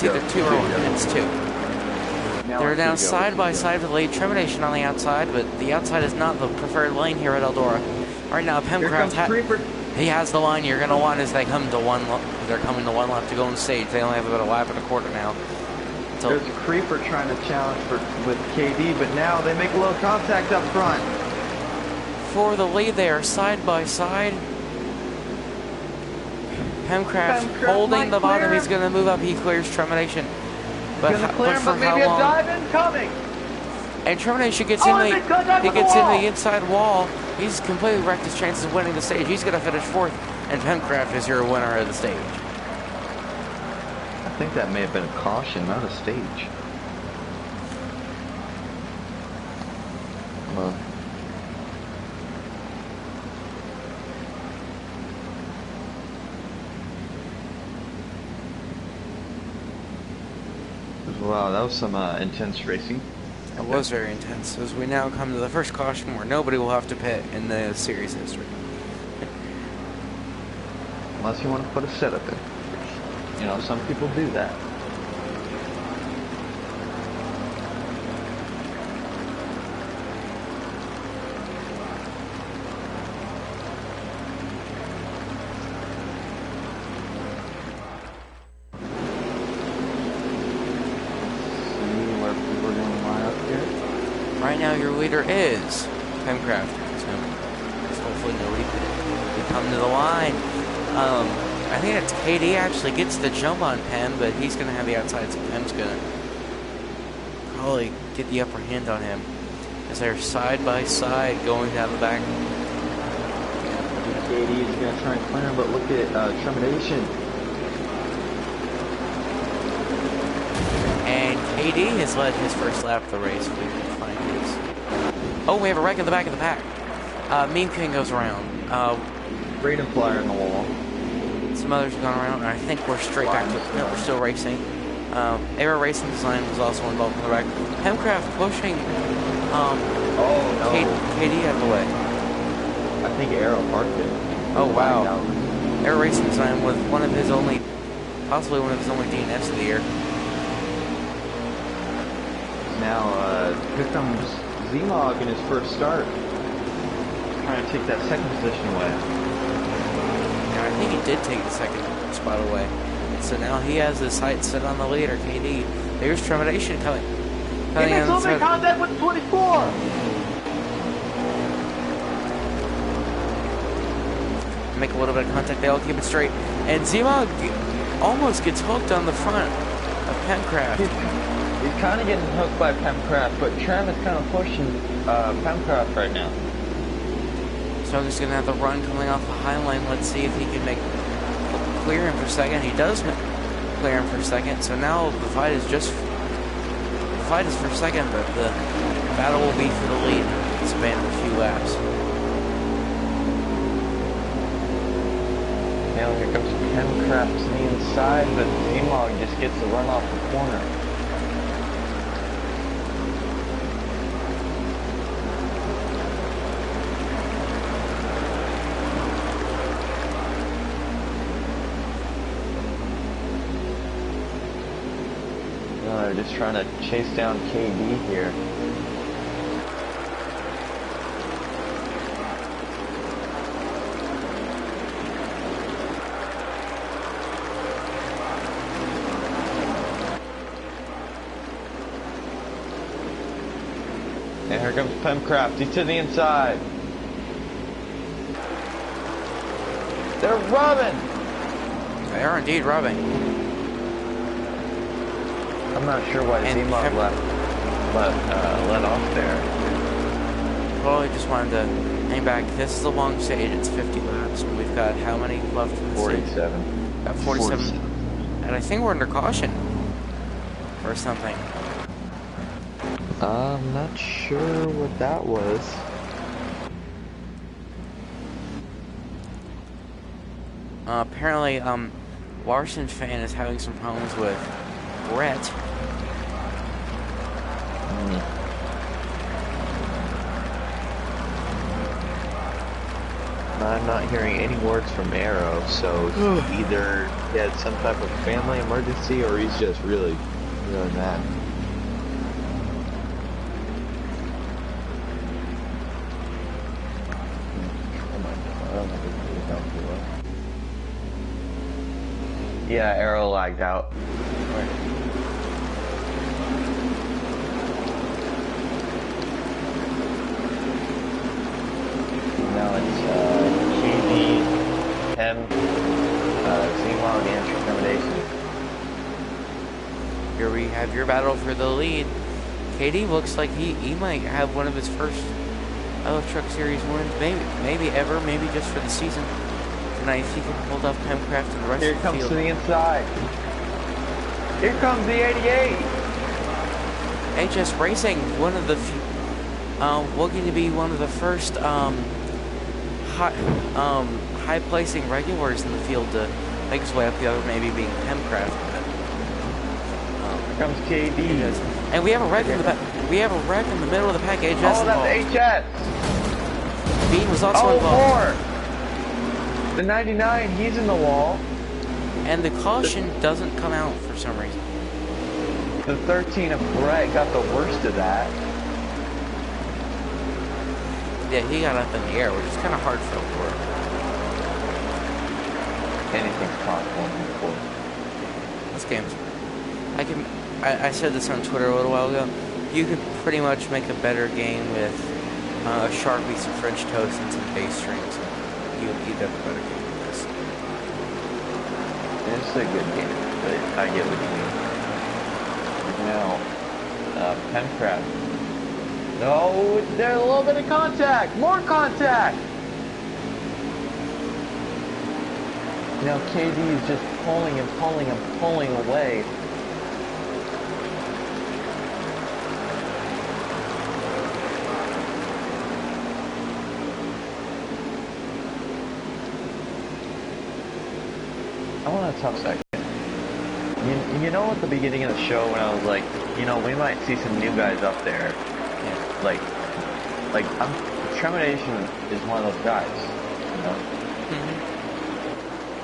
Speaker 1: either 2 or 1. It's 2. They're now side by side with the lead. Termination on the outside, but the outside is not the preferred lane here at Eldora. Right now, Pemcraft he has the line you're going to want as they come to they're coming to 1 lap to go on stage. They only have about a lap and a quarter now. So,
Speaker 2: there's a Creeper trying to challenge with KD, but now they make a little contact up front.
Speaker 1: for the lead, they are side by side. Pemcraft holding the bottom.
Speaker 2: Clear.
Speaker 1: He's going to move up. He clears Termination. But,
Speaker 2: Clear,
Speaker 1: for
Speaker 2: but
Speaker 1: how
Speaker 2: maybe a
Speaker 1: long?
Speaker 2: dive incoming.
Speaker 1: And Termination gets in the inside wall. He's completely wrecked his chances of winning the stage. He's going to finish 4th, and Pemcraft is your winner of the stage.
Speaker 2: I think that may have been a caution, not a stage. Wow, that was some intense racing.
Speaker 1: It was very intense, as we now come to the first caution where nobody will have to pit in the series history.
Speaker 2: Unless you want to put a setup in. You know, some people do that.
Speaker 1: Right now, your leader is Pemcraft. So hopefully nobody can come to the line. I think it's KD actually gets the jump on Pem, but he's going to have the outside, so Pem's going to probably get the upper hand on him as they're side by side going down the back.
Speaker 2: KD is going to try and clear him, but look at Termination.
Speaker 1: And KD has led his first lap of the race. We can find his. Oh, we have a wreck in the back of the pack. Meme King goes around.
Speaker 2: Raiden Flyer in the wall.
Speaker 1: Some others have gone around. And I think we're straight back to. No, we're still racing. Aero Racing Design was also involved in the wreck. Pemcraft pushing KD out of the way.
Speaker 2: I think Aero parked it.
Speaker 1: Oh, wow. Aero Racing Design was possibly one of his only DNFs of the year.
Speaker 2: Now, here comes Zmog in his first start. Trying to take that second position away.
Speaker 1: Yeah, I think he did take the second spot away. So now he has his sights set on the leader, KD. There's Termination coming.
Speaker 2: He makes open contact with 24!
Speaker 1: Make a little bit of contact, they all keep it straight. And Zmog almost gets hooked on the front of Pemcraft.
Speaker 2: He's kind of getting hooked by Pemcraft, but Trem is kind of pushing Pemcraft right now.
Speaker 1: So I'm just going to have the run coming off the high line. Let's see if he can clear him for second. He does clear him for second. So now the fight is for second, but the battle will be for the lead. Span of a few laps.
Speaker 2: Now here comes Pemcraft to the inside, but Zmog just gets the run off the corner. They're just trying to chase down KD here. And here comes Pemcraft. He's to the inside. They're rubbing.
Speaker 1: They are indeed rubbing.
Speaker 2: I'm not sure why
Speaker 1: And
Speaker 2: Z-Mod let off there.
Speaker 1: Well, I just wanted to hang back. This is a long stage. It's 50 laps. And we've got how many left in the stage?
Speaker 2: 47.
Speaker 1: Got 47. And I think we're under caution. Or something.
Speaker 2: I'm not sure what that was.
Speaker 1: Apparently, Larson fan is having some problems with Brett.
Speaker 2: I'm not hearing any words from Arrow, so either he had some type of family emergency or he's just really, really mad. Yeah, Arrow lagged out. Now it's QD, Hem, Z-Log, and Trepidation.
Speaker 1: Here we have your battle for the lead. KD looks like he might have one of his first Truck Series wins, maybe ever, maybe just for the season. Tonight, if he can hold off Pemcraft and the rest
Speaker 2: Here
Speaker 1: of the
Speaker 2: comes
Speaker 1: field.
Speaker 2: to the inside. Here comes the 88.
Speaker 1: HS Racing, one of the few, looking to be one of the first high placing regulars in the field to make his way up. The other maybe being Pemcraft.
Speaker 2: Here comes KD.
Speaker 1: And we have a wreck in the back. We have a wreck in the middle of the pack. HS
Speaker 2: Oh,
Speaker 1: involved.
Speaker 2: that's HS.
Speaker 1: Bean was also
Speaker 2: Oh,
Speaker 1: involved.
Speaker 2: 4. The 99, he's in the wall.
Speaker 1: And the caution doesn't come out for some reason.
Speaker 2: The 13 of Brett got the worst of that.
Speaker 1: Yeah, he got up in the air, which is kind of hard for Eldora.
Speaker 2: Anything's possible in the court.
Speaker 1: This game's... I said this on Twitter a little while ago. You could pretty much make a better game with a Sharpie, some French toast, and some bass strings. You'd have a better game than this.
Speaker 2: It's a good game, but I get what you mean. Now, Pemcraft. No, there's a little bit of contact! More contact! Now KD is just pulling and pulling and pulling away. I want a tough second. You know at the beginning of the show when I was like, you know, we might see some new guys up there.
Speaker 1: Yeah.
Speaker 2: Trepidation is one of those guys, you know?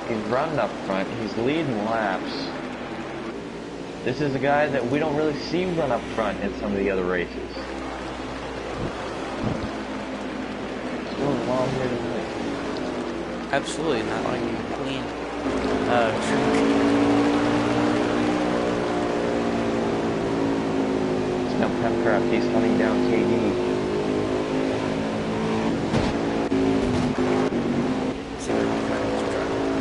Speaker 2: He's running up front, he's leading laps. This is a guy that we don't really see run up front in some of the other races. It's going long here tonight.
Speaker 1: Absolutely, not like you clean.
Speaker 2: Now Pemcraft, he's hunting down KD.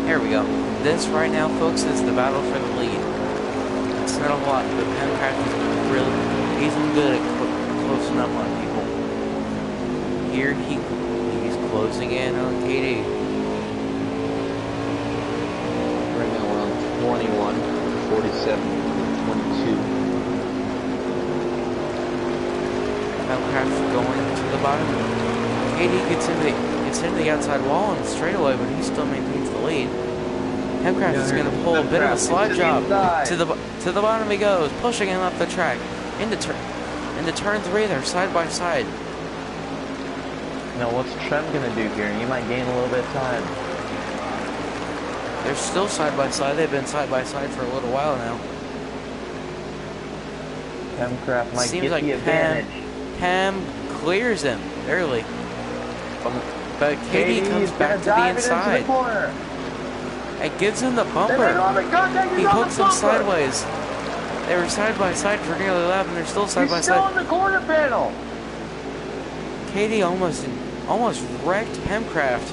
Speaker 1: Here we go. This right now, folks, is the battle for the lead. It's not a lot, but Pemcraft is really, he's good at closing up on people. Here he's closing in on KD.
Speaker 2: Right now we're on 21, 47, 22.
Speaker 1: Pemcraft going to the bottom. KD gets into the outside wall and straightaway, but he still maintains the lead. Pemcraft is going to pull a bit of a slide job to the bottom. He goes, pushing him up the track into turn 3. They're side by side.
Speaker 2: Now what's Trem gonna do here? He might gain a little bit of time.
Speaker 1: They're still side by side. They've been side by side for a little while now.
Speaker 2: Pemcraft might
Speaker 1: Seems
Speaker 2: get
Speaker 1: like
Speaker 2: the advantage.
Speaker 1: Pem clears him barely, but KD comes back to the inside. It gives him the bumper. He hooks him sideways. They were side by side for nearly 11. They're still side by side.
Speaker 2: He's still on the corner panel.
Speaker 1: KD almost wrecked Pemcraft.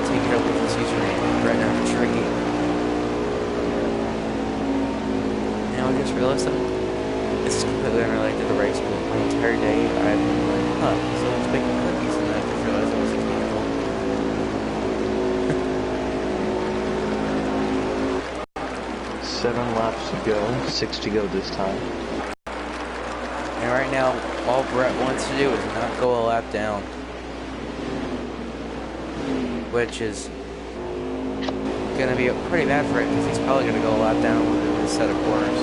Speaker 1: listen, this is completely unrelated to the race, but my entire day I've been like, someone's baking cookies, and I just realized it was mechanical.
Speaker 5: 7 laps to go, 6 to go this time.
Speaker 1: And right now, all Brett wants to do is not go a lap down. Which is gonna be pretty bad for it, because he's probably gonna go a lap down with his set of corners.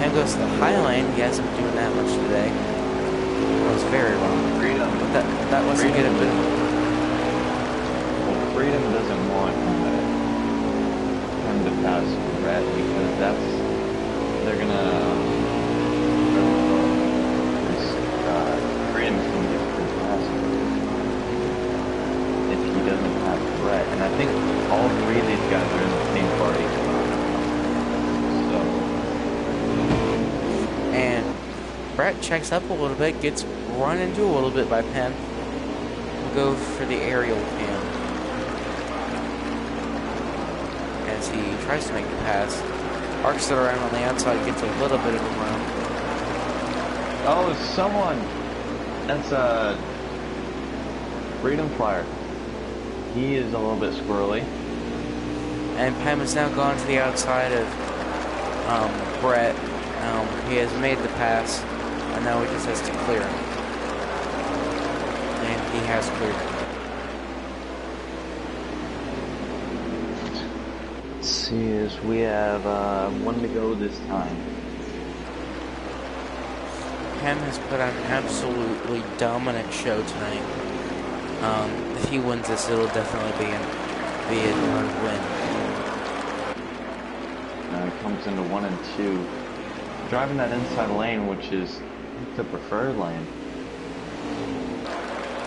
Speaker 1: And goes to the high lane. He hasn't been doing that much today. That was very wrong.
Speaker 2: Freedom.
Speaker 1: But that lets him get a bit of...
Speaker 2: Well, Freedom doesn't want him to pass Brett because they're gonna Freedom's gonna get free passing if he doesn't have Brett, and I think all 3 of these guys are in the same party.
Speaker 1: And Brett checks up a little bit, gets run into a little bit by Penn. Go for the aerial cam. As he tries to make the pass. Arcs it around on the outside, gets a little bit of a run.
Speaker 2: Oh, someone! That's a Freedom Flyer. He is a little bit squirrely.
Speaker 1: And Penn has now gone to the outside of Brett. He has made the pass, and now he just has to clear him. And he has cleared him.
Speaker 5: Let's see, as we have 1 to go this time.
Speaker 1: Penn has put on an absolutely dominant show tonight. If he wins this, it'll definitely be a win.
Speaker 2: It comes into 1 and 2. Driving that inside lane, which is the preferred lane.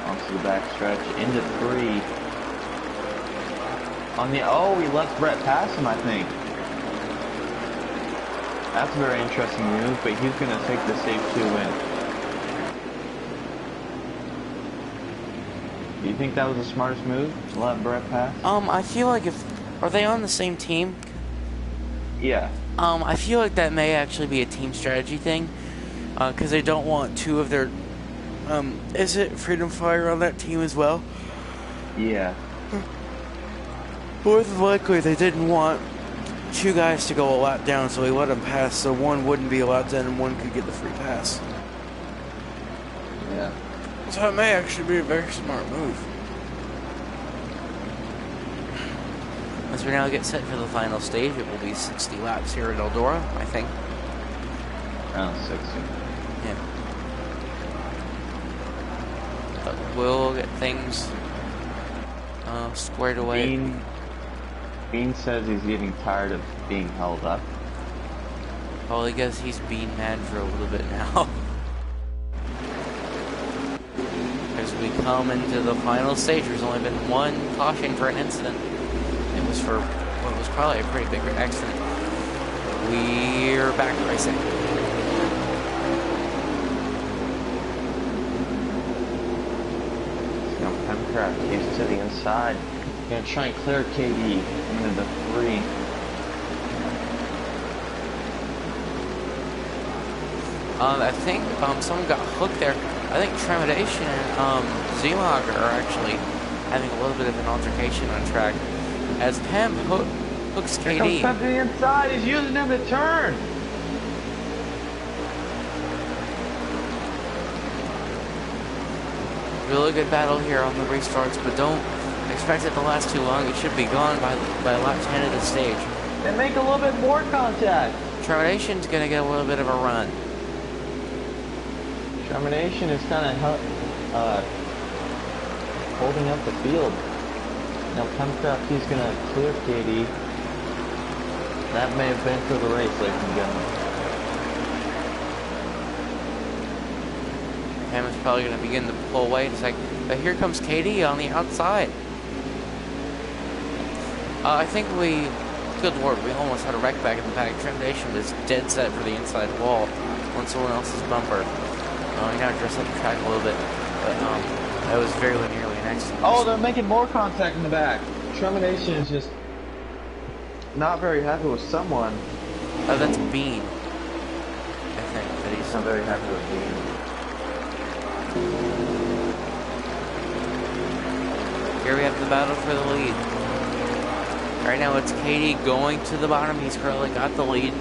Speaker 2: Onto the back stretch, into 3. He lets Brett pass him, I think. That's a very interesting move, but he's going to take the safe 2 win. Do you think that was the smartest move, to let Brett pass?
Speaker 1: I feel like are they on the same team?
Speaker 2: Yeah.
Speaker 1: I feel like that may actually be a team strategy thing, because they don't want 2 of their, is it Freedom Fire on that team as well?
Speaker 2: Yeah.
Speaker 1: More than likely, they didn't want 2 guys to go a lap down, so he let them pass, so one wouldn't be a lap down and one could get the free pass.
Speaker 2: Yeah.
Speaker 1: So it may actually be a very smart move. As we now get set for the final stage, it will be 60 laps here at Eldora, I think.
Speaker 2: Around 60.
Speaker 1: Yeah. But we'll get things squared away.
Speaker 2: Bean says he's getting tired of being held up.
Speaker 1: Well, I guess he's been mad for a little bit now. As we come into the final stage, there's only been 1 caution for an incident. It was for what was probably a pretty big accident. We're back racing.
Speaker 2: Now Pemcraft keeps to the inside. Gonna try and clear KD into the 3.
Speaker 1: I think someone got hooked there. I think Trepidation and Zimog are actually having a little bit of an altercation on track. As Pam hooks
Speaker 2: Here comes
Speaker 1: KD.
Speaker 2: Pem to the inside. He's using him to turn.
Speaker 1: Really good battle here on the restarts, but don't expect it to last too long. It should be gone by lap 10 of the stage.
Speaker 2: They make a little bit more contact.
Speaker 1: Termination's gonna get a little bit of a run.
Speaker 2: Termination is kind of holding up the field. Now Pemcraft, he's going to clear KD. That may have been for the race, ladies and gentlemen.
Speaker 1: Pam is probably gonna begin to pull away in a second. But here comes KD on the outside. I think good lord, we almost had a wreck back in the back. Trepidation was dead set for the inside wall on someone else's bumper. He now dressed up the track a little bit, but that was very nearly an accident.
Speaker 2: Oh, they're making more contact in the back. Termination is just not very happy with someone.
Speaker 1: Oh, that's Bean. I think that he's.
Speaker 2: Not very happy with me.
Speaker 1: Here we have the battle for the lead. Right now it's Katie going to the bottom. He's currently got the lead.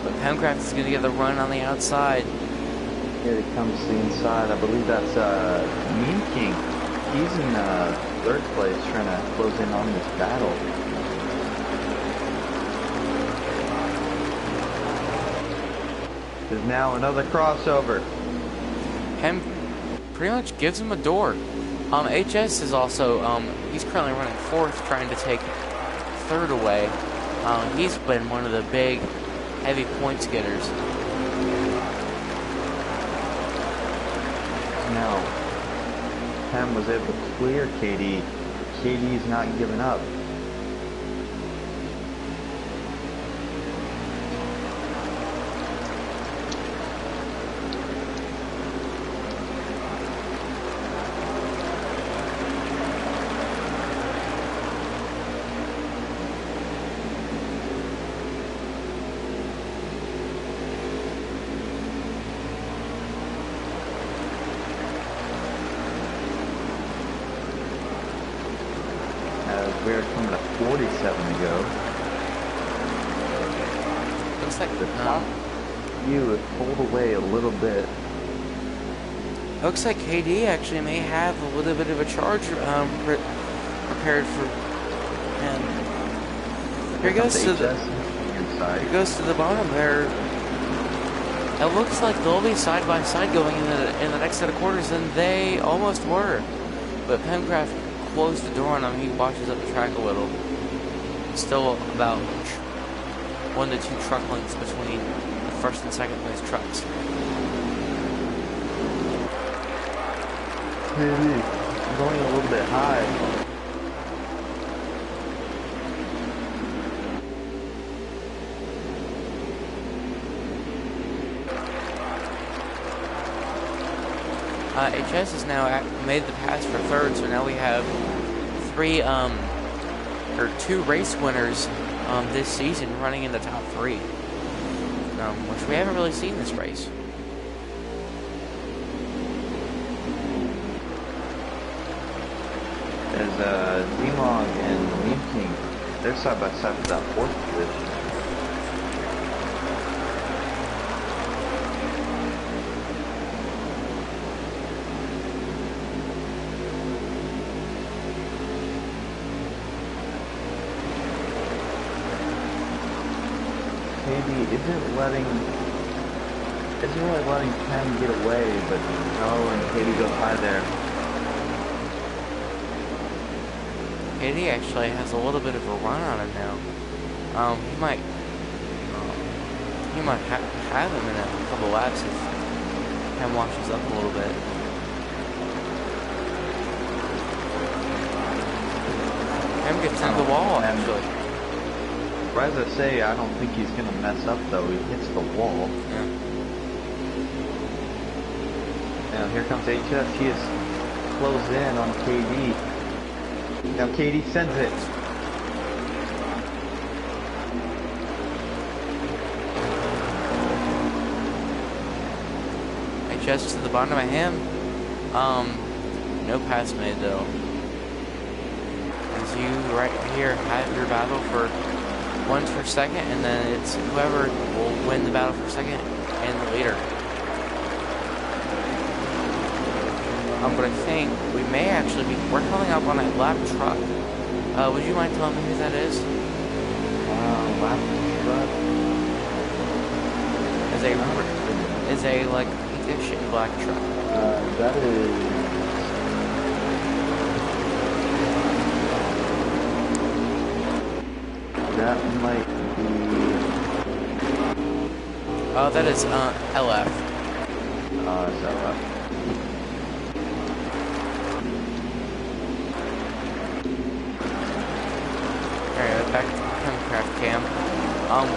Speaker 1: But Pemcraft is going to get the run on the outside.
Speaker 2: Here he comes to the inside. I believe that's Mean King. He's in third place trying to close in on this battle. There's now another crossover.
Speaker 1: Pem pretty much gives him a door. HS is also, he's currently running fourth, trying to take third away. He's been one of the big, heavy points getters.
Speaker 2: Now, Pem was able to clear Katie. Katie's not giving up. We're coming to 47 to go.
Speaker 1: Looks like
Speaker 2: The top view is pulled away a little bit.
Speaker 1: looks like KD actually may have a little bit of a charge prepared for him. Here goes to the
Speaker 2: inside.
Speaker 1: Here goes to the bottom there. It looks like they'll be side by side going in the next set of quarters, and they almost were. But Pemcraft closed the door on him. He washes up the track a little. Still about 1 to 2 truck lengths between the first and second place trucks.
Speaker 2: Maybe going a little bit high.
Speaker 1: HS has now made the pass for third, so now we have two race winners this season running in the top 3, which we haven't really seen this race.
Speaker 2: There's Zimog and Mean King. They're side by side for that fourth position. Katie isn't really letting Pem get away, but no, and Katie goes high there.
Speaker 1: Katie actually has a little bit of a run on him now. He might have him in a couple laps if Pem washes up a little bit. Pem gets into the wall actually.
Speaker 2: Right as I say, I don't think he's going to mess up, though. He hits the wall.
Speaker 1: Yeah.
Speaker 2: Now, here comes HS. He is closed in on KD. Now, KD sends it.
Speaker 1: HS to the bottom of him. No pass made, though. As you right here have your battle for one's for second, and then it's whoever will win the battle for second and the leader. But I think we may actually be, we're coming up on a lap truck. Would you mind telling me who that is?
Speaker 2: Lap truck.
Speaker 1: Is a like pinkish and black truck.
Speaker 2: That is. That might be.
Speaker 1: Oh, that is LF.
Speaker 2: It's LF.
Speaker 1: Alright, back to Pemcraft cam.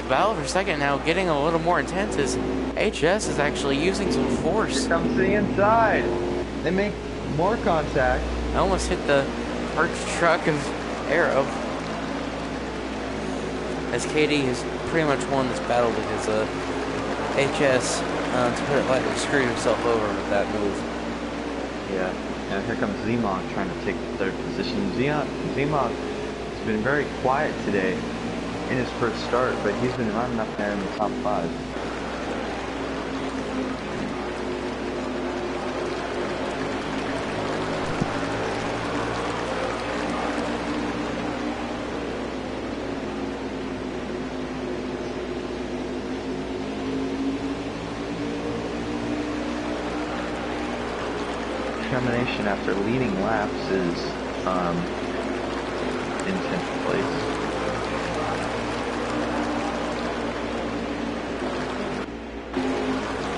Speaker 1: Battle for second now getting a little more intense as HS is actually using some force.
Speaker 2: Here comes the inside. They make more contact.
Speaker 1: I almost hit the arch truck of Arrow. As Katie is pretty much won this battle because HS, to put it lightly, screwed himself over with that move.
Speaker 2: Yeah. Now here comes Zemog trying to take the third position. Zemog has been very quiet today in his first start, but he's been running up there in the top 5. Termination after leading laps is in 10th place.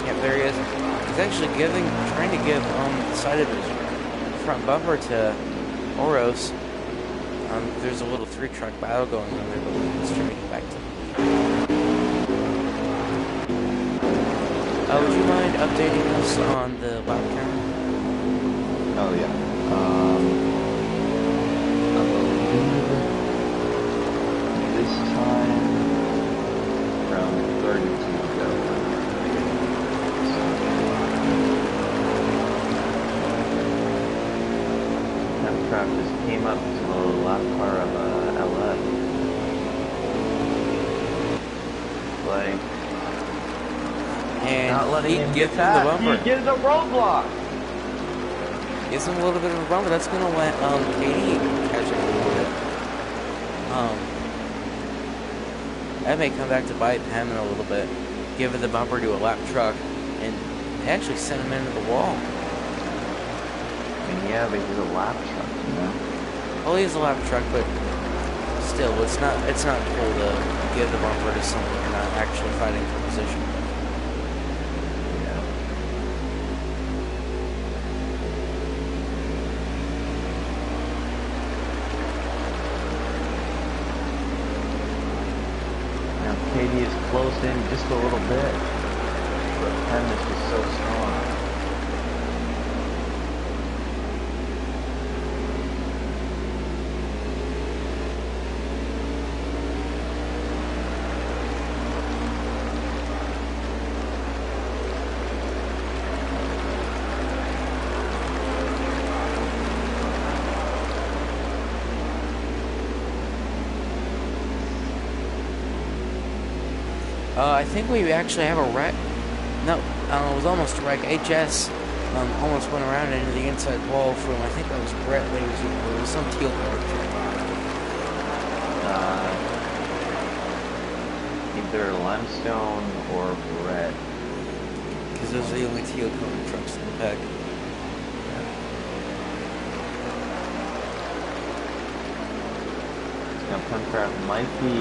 Speaker 1: Yeah, there he is. He's actually trying to give the side of his front bumper to Oros. There's a little 3-truck battle going on there, but let's try to get back to him. Would you mind updating us on the lap count?
Speaker 2: Oh yeah. I believe this time around 32 to go. That trap just came up to the lap car of LF. Like,
Speaker 1: And
Speaker 2: not letting
Speaker 1: he
Speaker 2: him
Speaker 1: gives
Speaker 2: get
Speaker 1: him the
Speaker 2: that.
Speaker 1: bumper.
Speaker 2: He gives a roadblock.
Speaker 1: Gives him a little bit of a bumper. That's going to let KD catch up a little bit. That may come back to bite him in a little bit. Give the bumper to a lap truck, and they actually sent him into the wall.
Speaker 2: I mean, yeah, but he's a lap truck, you know.
Speaker 1: Well, he's a lap truck, but still, it's not cool to give the bumper to someone you're not actually fighting for position.
Speaker 2: Yeah. Now Katie is closed in just a little bit, but Penn is just so strong.
Speaker 1: I think we actually have a wreck. No, it was almost a wreck. HS almost went around into the inside wall from, I think that was Brett Lazy, or it was some teal colored truck.
Speaker 2: Either Limestone or Brett.
Speaker 1: Because those are the only teal colored trucks in the pack.
Speaker 2: Now Puncraft might be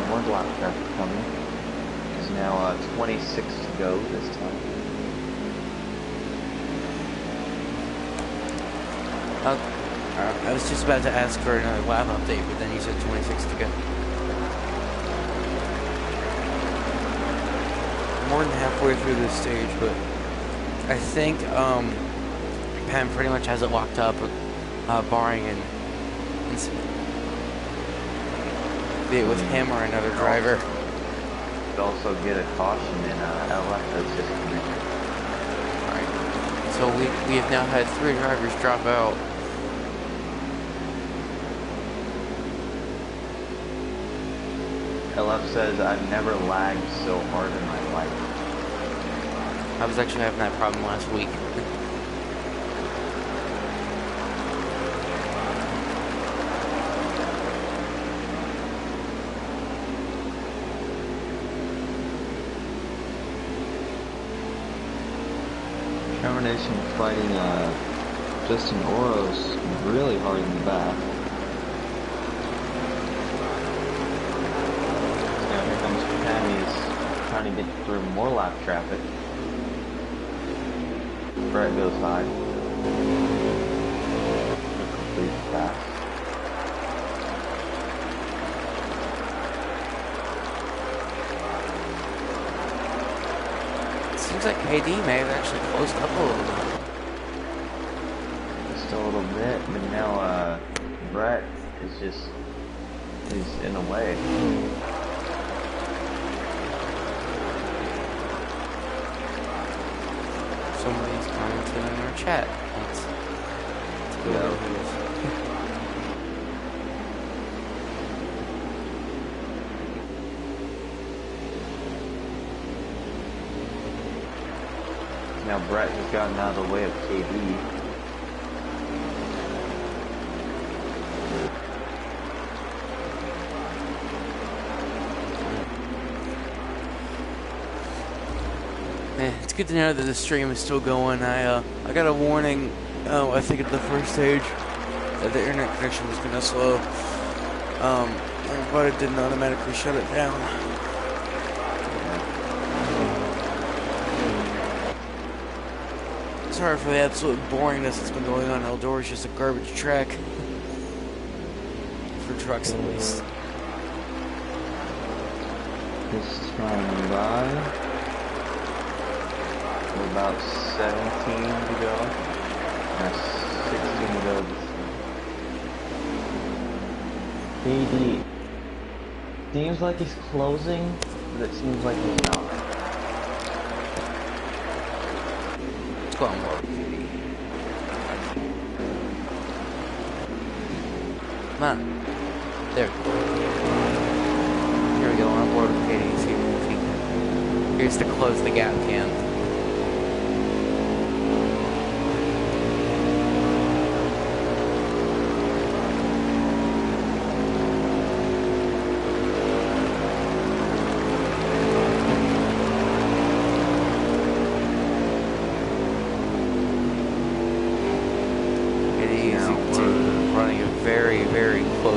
Speaker 2: more lap traffic coming. There's now 26 to go this time.
Speaker 1: I was just about to ask for another lap update, but then you said 26 to go. More than halfway through this stage, but I think Pam pretty much has it locked up, barring an incident. Be it with him or another driver.
Speaker 2: Could also get a caution in LF that's just connected.
Speaker 1: Alright. So we have now had 3 drivers drop out.
Speaker 2: LF says, I've never lagged so hard in my life.
Speaker 1: I was actually having that problem last week.
Speaker 2: Termination fighting Justin Oros really hard in the back. Now here comes Pammy's trying to get through more lap traffic. Brett goes high. Complete pass.
Speaker 1: Seems like KD may have actually closed up a little bit.
Speaker 2: Just a little bit, but now Brett is just, he's in the way.
Speaker 1: Somebody's commenting in our chat. Let's go
Speaker 2: Yeah.
Speaker 1: over this.
Speaker 2: Now Brett has gotten out of the way of KD.
Speaker 1: It's good to know that the stream is still going. I got a warning, I think at the first stage, that the internet connection was gonna slow. But it didn't automatically shut it down. Sorry for the absolute boringness that's been going on. Eldora is just a garbage track. For trucks at least.
Speaker 5: This time by.
Speaker 2: We're about 17 to go. That's 16 to go. KD. Seems like he's closing, but it seems like he's not.
Speaker 1: Let's go on board with KD. Come on. There we go. Here we go, on board with KD. See if he can. Here's to close the gap, can.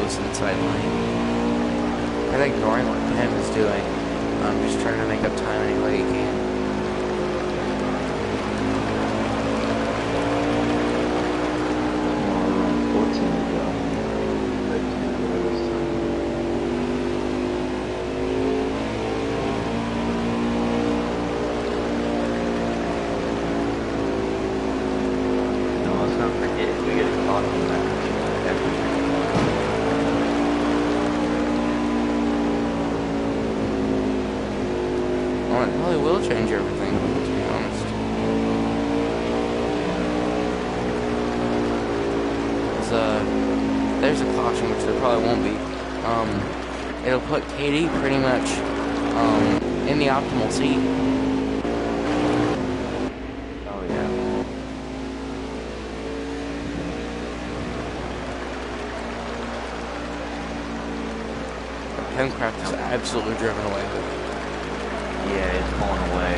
Speaker 1: Inside lane. I'm ignoring what Pim is doing. I'm just trying to make up time any way he can. Change everything, to be honest. There's a caution, which there probably won't be. It'll put KD pretty much in the optimal seat.
Speaker 2: Oh yeah.
Speaker 1: Pencraft is absolutely driven away with it.
Speaker 2: Yeah, it's pulling away.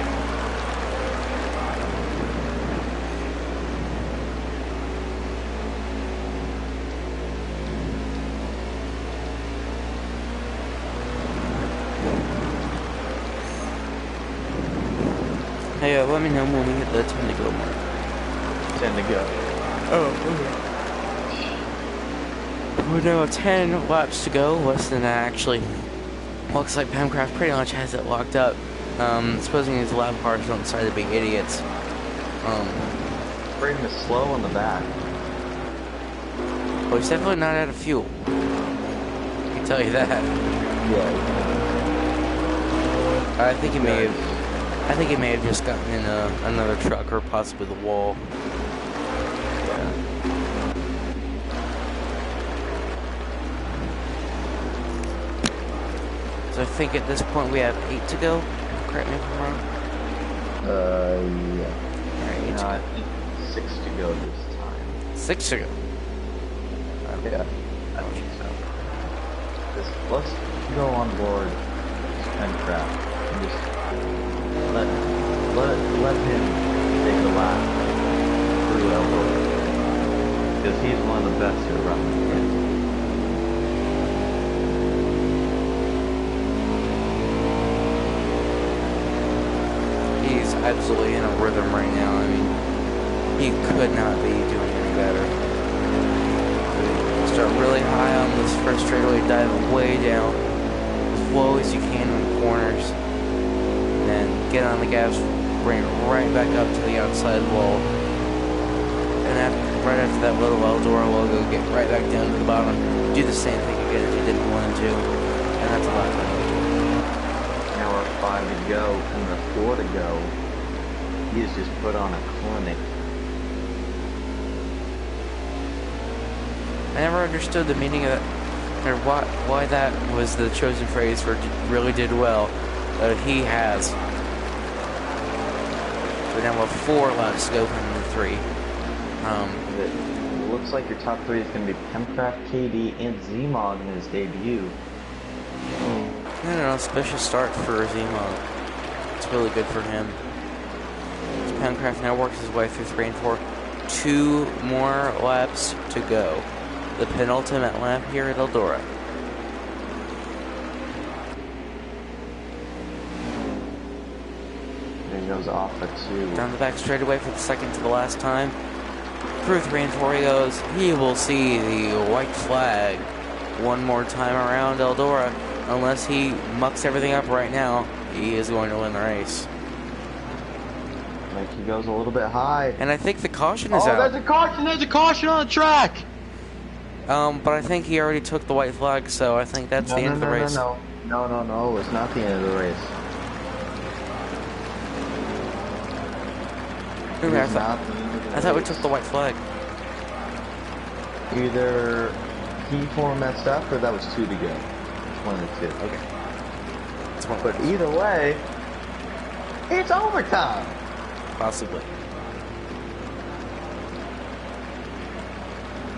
Speaker 1: Hey, let me know when we hit the 10 to go mark.
Speaker 2: 10 to go.
Speaker 1: Oh, okay. We're now 10 laps to go, less than that actually. Looks like Pencraft pretty much has it locked up. Supposing these lap cars don't decide to be idiots.
Speaker 2: Bring the slow on the back.
Speaker 1: Well, he's definitely not out of fuel. I can tell you that.
Speaker 2: Yeah.
Speaker 1: I think he may have just gotten in another truck or possibly the wall.
Speaker 2: Yeah.
Speaker 1: So I think at this point we have 8 to go. Correct me if I'm wrong.
Speaker 2: Yeah.
Speaker 1: Alright, 8
Speaker 2: No,
Speaker 1: to
Speaker 2: I
Speaker 1: go.
Speaker 2: think 6 to go this time.
Speaker 1: 6 to go.
Speaker 2: Yeah, I think so. Let's go on board Pencraft and just let him take the lap through Eldora. Because he's one of the best at running.
Speaker 1: He's absolutely in a rhythm right now. I mean, he could not be doing any better. Start really high on this first straightaway, dive way down, as low as you can in the corners, and then get on the gas, bring it right back up to the outside wall, and after right after that little Eldora logo, get right back down to the bottom, do the same thing again if you didn't want to, and that's a lot of fun.
Speaker 2: Now we're 5 to go, and the 4 to go. He's just put on a clinic.
Speaker 1: I never understood the meaning of that, or why that was the chosen phrase for really did well, but he has. So now we have 4 laps to go from the 3.
Speaker 2: It looks like your top 3 is going to be Pemcraft, KD, and Zmog in his debut.
Speaker 1: I don't know, special start for Zemo. It's really good for him. Pemcraft now works his way through 3 and 4. 2 more laps to go. The penultimate lap here at Eldora.
Speaker 2: There he goes off at 2.
Speaker 1: Down the back straightaway for the second to the last time. Through 3 and 4 he goes. He will see the white flag one more time around Eldora. Unless he mucks everything up right now, he is going to win the race.
Speaker 2: Like he goes a little bit high.
Speaker 1: And I think the caution is
Speaker 3: Oh,
Speaker 1: out.
Speaker 3: there's a caution! There's a caution on the track!
Speaker 1: But I think he already took the white flag, so I think that's the end of the race.
Speaker 2: No, it's not the end of the race.
Speaker 1: Ooh,
Speaker 2: It
Speaker 1: I
Speaker 2: is
Speaker 1: thought,
Speaker 2: not the end of the
Speaker 1: I thought we
Speaker 2: race.
Speaker 1: took the white flag.
Speaker 2: Either P4 messed up or that was 2 to go. It's one of the 2.
Speaker 1: Okay. It's one
Speaker 2: But either way, it's overtime.
Speaker 1: possibly.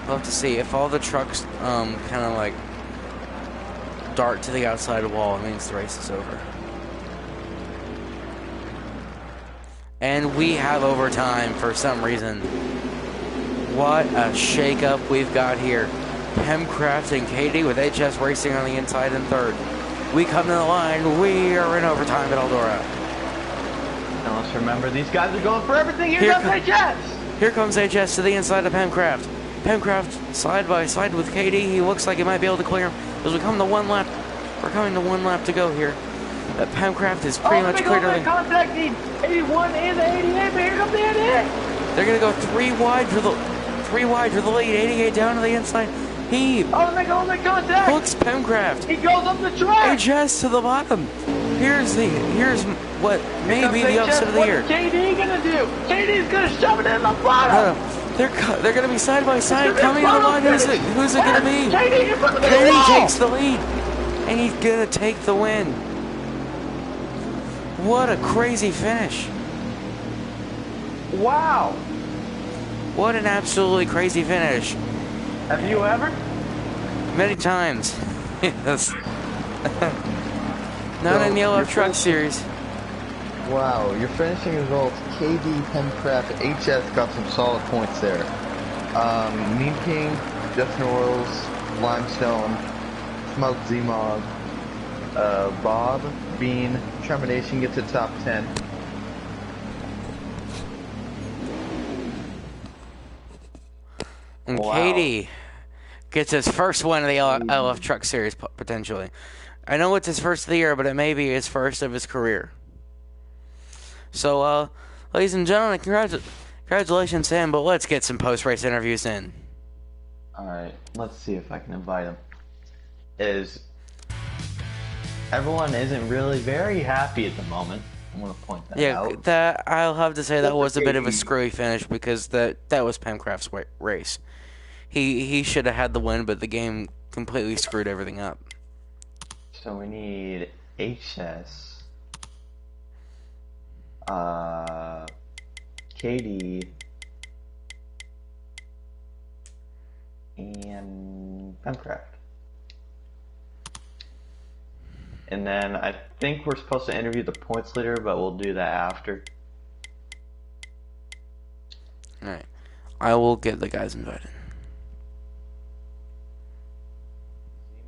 Speaker 1: We'll have to see if all the trucks kind of like dart to the outside wall. It means the race is over. And we have overtime for some reason. What a shakeup we've got here. Pemcraft and Katie with HS Racing on the inside in 3rd. We come to the line. We are in overtime at Eldora.
Speaker 2: Now let's remember, these guys are going for everything. Here comes HS.
Speaker 1: Here comes HS to the inside of Pemcraft. Pemcraft side by side with Katie. He looks like he might be able to clear him as we come to 1 lap. We're coming to 1 lap to go here. Pemcraft is pretty much cleared.
Speaker 2: Contact the 81 and the 88, but here comes the 88.
Speaker 1: They're gonna go 3 wide for the lead. 88 down to the inside. He
Speaker 2: Oh, they go make contact.
Speaker 1: hooks Pemcraft.
Speaker 2: He goes up the track.
Speaker 1: HS to the bottom. Here's what may be the upset of the year.
Speaker 2: What's KD gonna do? KD's gonna shove it in the bottom.
Speaker 1: They're gonna be side by side coming to the line. Who's it gonna be?
Speaker 2: KD in front of the
Speaker 1: Katie
Speaker 2: wall.
Speaker 1: takes the lead, and he's gonna take the win. What a crazy finish!
Speaker 2: Wow.
Speaker 1: What an absolutely crazy finish!
Speaker 2: Have you ever?
Speaker 1: Many times. Yes. Not
Speaker 2: So,
Speaker 1: in the LF
Speaker 2: your
Speaker 1: Truck
Speaker 2: first-
Speaker 1: Series.
Speaker 2: Wow, your finishing results, KD, Pemcraft, HS got some solid points there. Mean King, Justin Royals, Limestone, Smoke Zmog, Bob, Bean, Termination gets a top 10.
Speaker 1: And
Speaker 2: Wow.
Speaker 1: Katie gets his first win of the LF Truck Series, potentially. I know it's his first of the year, but it may be his first of his career. So, ladies and gentlemen, congratulations to him, but let's get some post-race interviews in.
Speaker 2: Alright, let's see if I can invite him. Everyone isn't really very happy at the moment. I'm going to point that out.
Speaker 1: That I'll have to say that was a bit of a
Speaker 2: Katie.
Speaker 1: screwy finish because that was Pemcraft's race. He should have had the win, but the game completely screwed everything up.
Speaker 2: So we need HS, KD, and Pemcraft. And then I think we're supposed to interview the points leader, but we'll do that after.
Speaker 1: Alright. I will get the guys invited.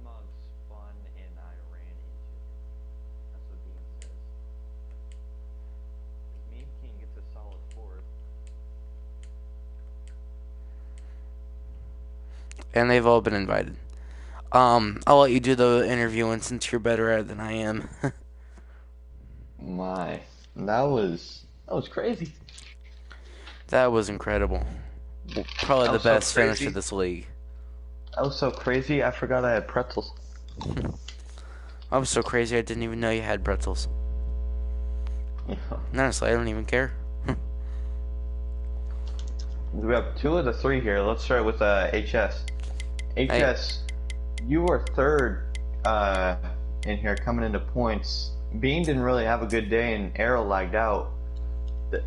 Speaker 2: Zmog spun and I ran into him. That's what Dean says. Mean King gets a solid 4th.
Speaker 1: And they've all been invited. I'll let you do the interviewing since you're better at it than I am.
Speaker 2: My, that was crazy.
Speaker 1: That was incredible. Probably
Speaker 2: That
Speaker 1: the
Speaker 2: was so
Speaker 1: best finish
Speaker 2: crazy.
Speaker 1: of this league.
Speaker 2: That was so crazy. I forgot I had pretzels.
Speaker 1: I was so crazy I didn't even know you had pretzels.
Speaker 2: Yeah.
Speaker 1: Honestly, I don't even care.
Speaker 2: We have 2 of the 3 here. Let's start with HS. HS, you were third in here coming into points. Bean didn't really have a good day, and Arrow lagged out. Do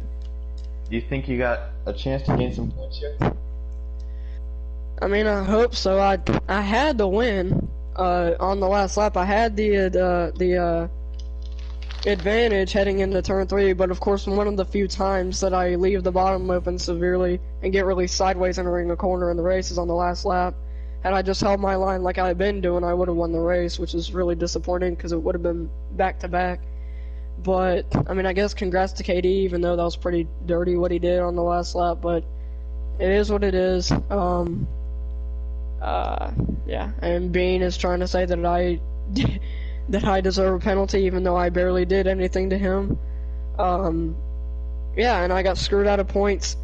Speaker 2: you think you got a chance to gain some points here?
Speaker 4: I mean, I hope so. I had to win on the last lap. I had the advantage heading into turn 3, but of course, one of the few times that I leave the bottom open severely and get really sideways entering a corner in the race is on the last lap. Had I just held my line like I had been doing, I would have won the race, which is really disappointing because it would have been back to back. But I mean, I guess congrats to KD, even though that was pretty dirty what he did on the last lap. But it is what it is. Yeah, and Bean is trying to say that I that I deserve a penalty, even though I barely did anything to him. Yeah, and I got screwed out of points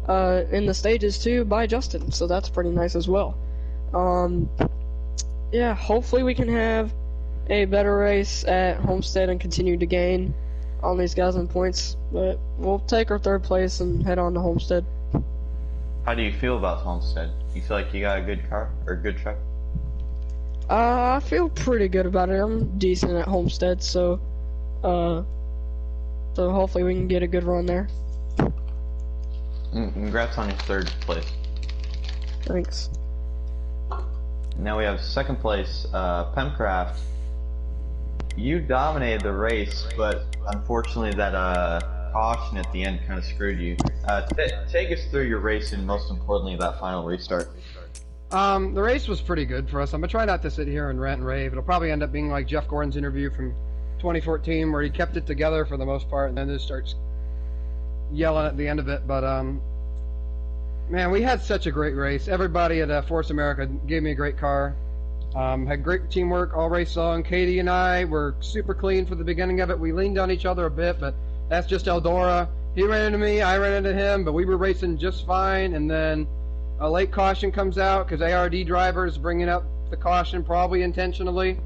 Speaker 4: in the stages too by Justin, so that's pretty nice as well. Yeah, hopefully we can have a better race at Homestead and continue to gain on these guys in points, but we'll take our 3rd place and head on to Homestead.
Speaker 2: How do you feel about Homestead? You feel like you got a good car or a good truck?
Speaker 4: I feel pretty good about it. I'm decent at Homestead, so hopefully we can get a good run there.
Speaker 2: Congrats on your 3rd place.
Speaker 4: Thanks.
Speaker 2: Now we have 2nd place, Pemcraft. You dominated the race, but unfortunately that caution at the end kind of screwed you. Take us through your race and most importantly that final restart.
Speaker 6: The race was pretty good for us. I'm gonna try not to sit here and rant and rave. It'll probably end up being like Jeff Gordon's interview from 2014, where he kept it together for the most part, and then just starts yelling at the end of it. But man, we had such a great race. Everybody at Force America gave me a great car. Had great teamwork all race long. Katie and I were super clean for the beginning of it. We leaned on each other a bit, but that's just Eldora. He ran into me, I ran into him, but we were racing just fine. And then a late caution comes out because ARD drivers bringing up the caution probably intentionally.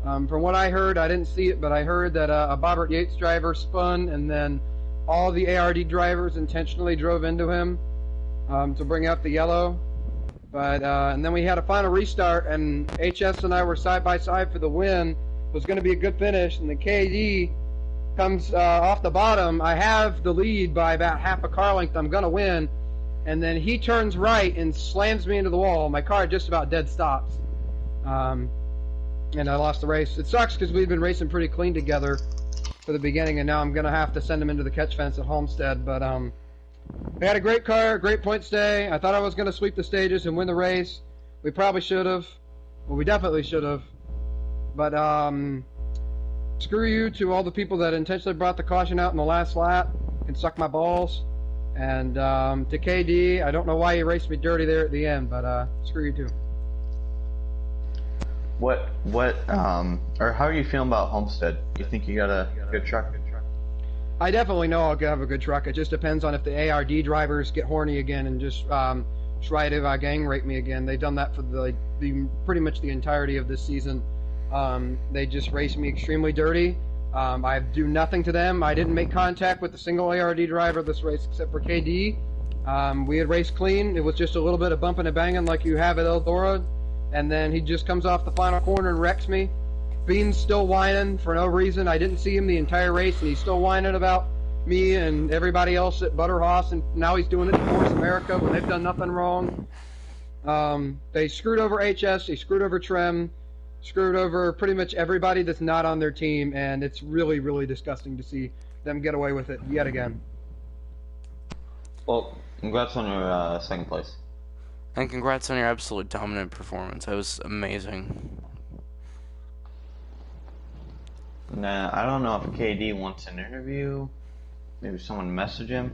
Speaker 6: From what I heard, I didn't see it, but I heard that a Bobbert Yates driver spun, and then all the ARD drivers intentionally drove into him to bring out the yellow. But and then we had a final restart, and HS and I were side by side for the win. It was going to be a good finish, and the KD comes off the bottom. I have the lead by about half a car length. I'm going to win. And then he turns right and slams me into the wall. My car just about dead stops. And I lost the race. It sucks because we've been racing pretty clean together for the beginning, and now I'm going to have to send him into the catch fence at Homestead. But we had a great car, great points day. I thought I was going to sweep the stages and win the race. We probably should have. Well, we definitely should have. But screw you to all the people that intentionally brought the caution out in the last lap and suck my balls. And to KD, I don't know why you raced me dirty there at the end, but screw you too.
Speaker 2: Or how are you feeling about Homestead? You think you got a good truck?
Speaker 6: I definitely know I'll have a good truck. It just depends on if the ARD drivers get horny again and just try to gang rape me again. They've done that for the pretty much the entirety of this season. They just race me extremely dirty. I do nothing to them. I didn't make contact with a single ARD driver this race except for KD. We had raced clean. It was just a little bit of bumping and banging like you have at Eldora. And then he just comes off the final corner and wrecks me. Bean's still whining for no reason. I didn't see him the entire race, and he's still whining about me and everybody else at Butterhoss, and now he's doing it to Force America when they've done nothing wrong. They screwed over HS, they screwed over Trem, screwed over pretty much everybody that's not on their team, and it's really, really disgusting to see them get away with it yet again.
Speaker 2: Well, congrats on your second place.
Speaker 1: And congrats on your absolute dominant performance. That was amazing.
Speaker 2: Nah, I don't know if KD wants an interview. Maybe someone message him.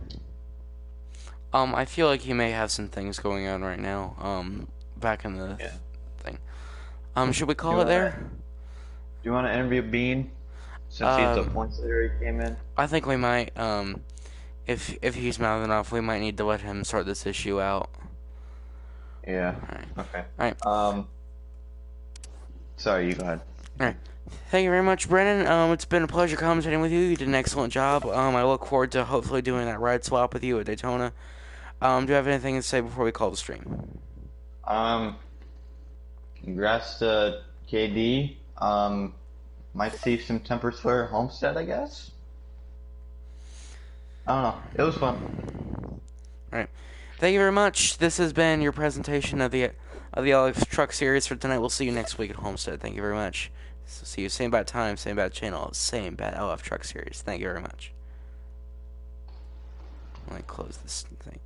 Speaker 1: I feel like he may have some things going on right now. Back in the thing. Should we call it there?
Speaker 2: Do you want to interview Bean? Since he's the points leader he came in?
Speaker 1: I think we might. if he's mad enough, we might need to let him sort this issue out.
Speaker 2: Yeah.
Speaker 1: Alright.
Speaker 2: Okay.
Speaker 1: Alright.
Speaker 2: Sorry, you go ahead.
Speaker 1: Alright. Thank you very much, Brennan. It's been a pleasure commentating with you. You did an excellent job. I look forward to hopefully doing that ride swap with you at Daytona. Do you have anything to say before we call the stream?
Speaker 2: Congrats to KD. Might see some Temper Sawyer Homestead, I guess. I don't know. It was fun.
Speaker 1: Alright. Thank you very much. This has been your presentation of the LF Truck Series for tonight. We'll see you next week at Homestead. Thank you very much. So see you same bad time, same bad channel, same bad LF Truck Series. Thank you very much. Let me close this thing.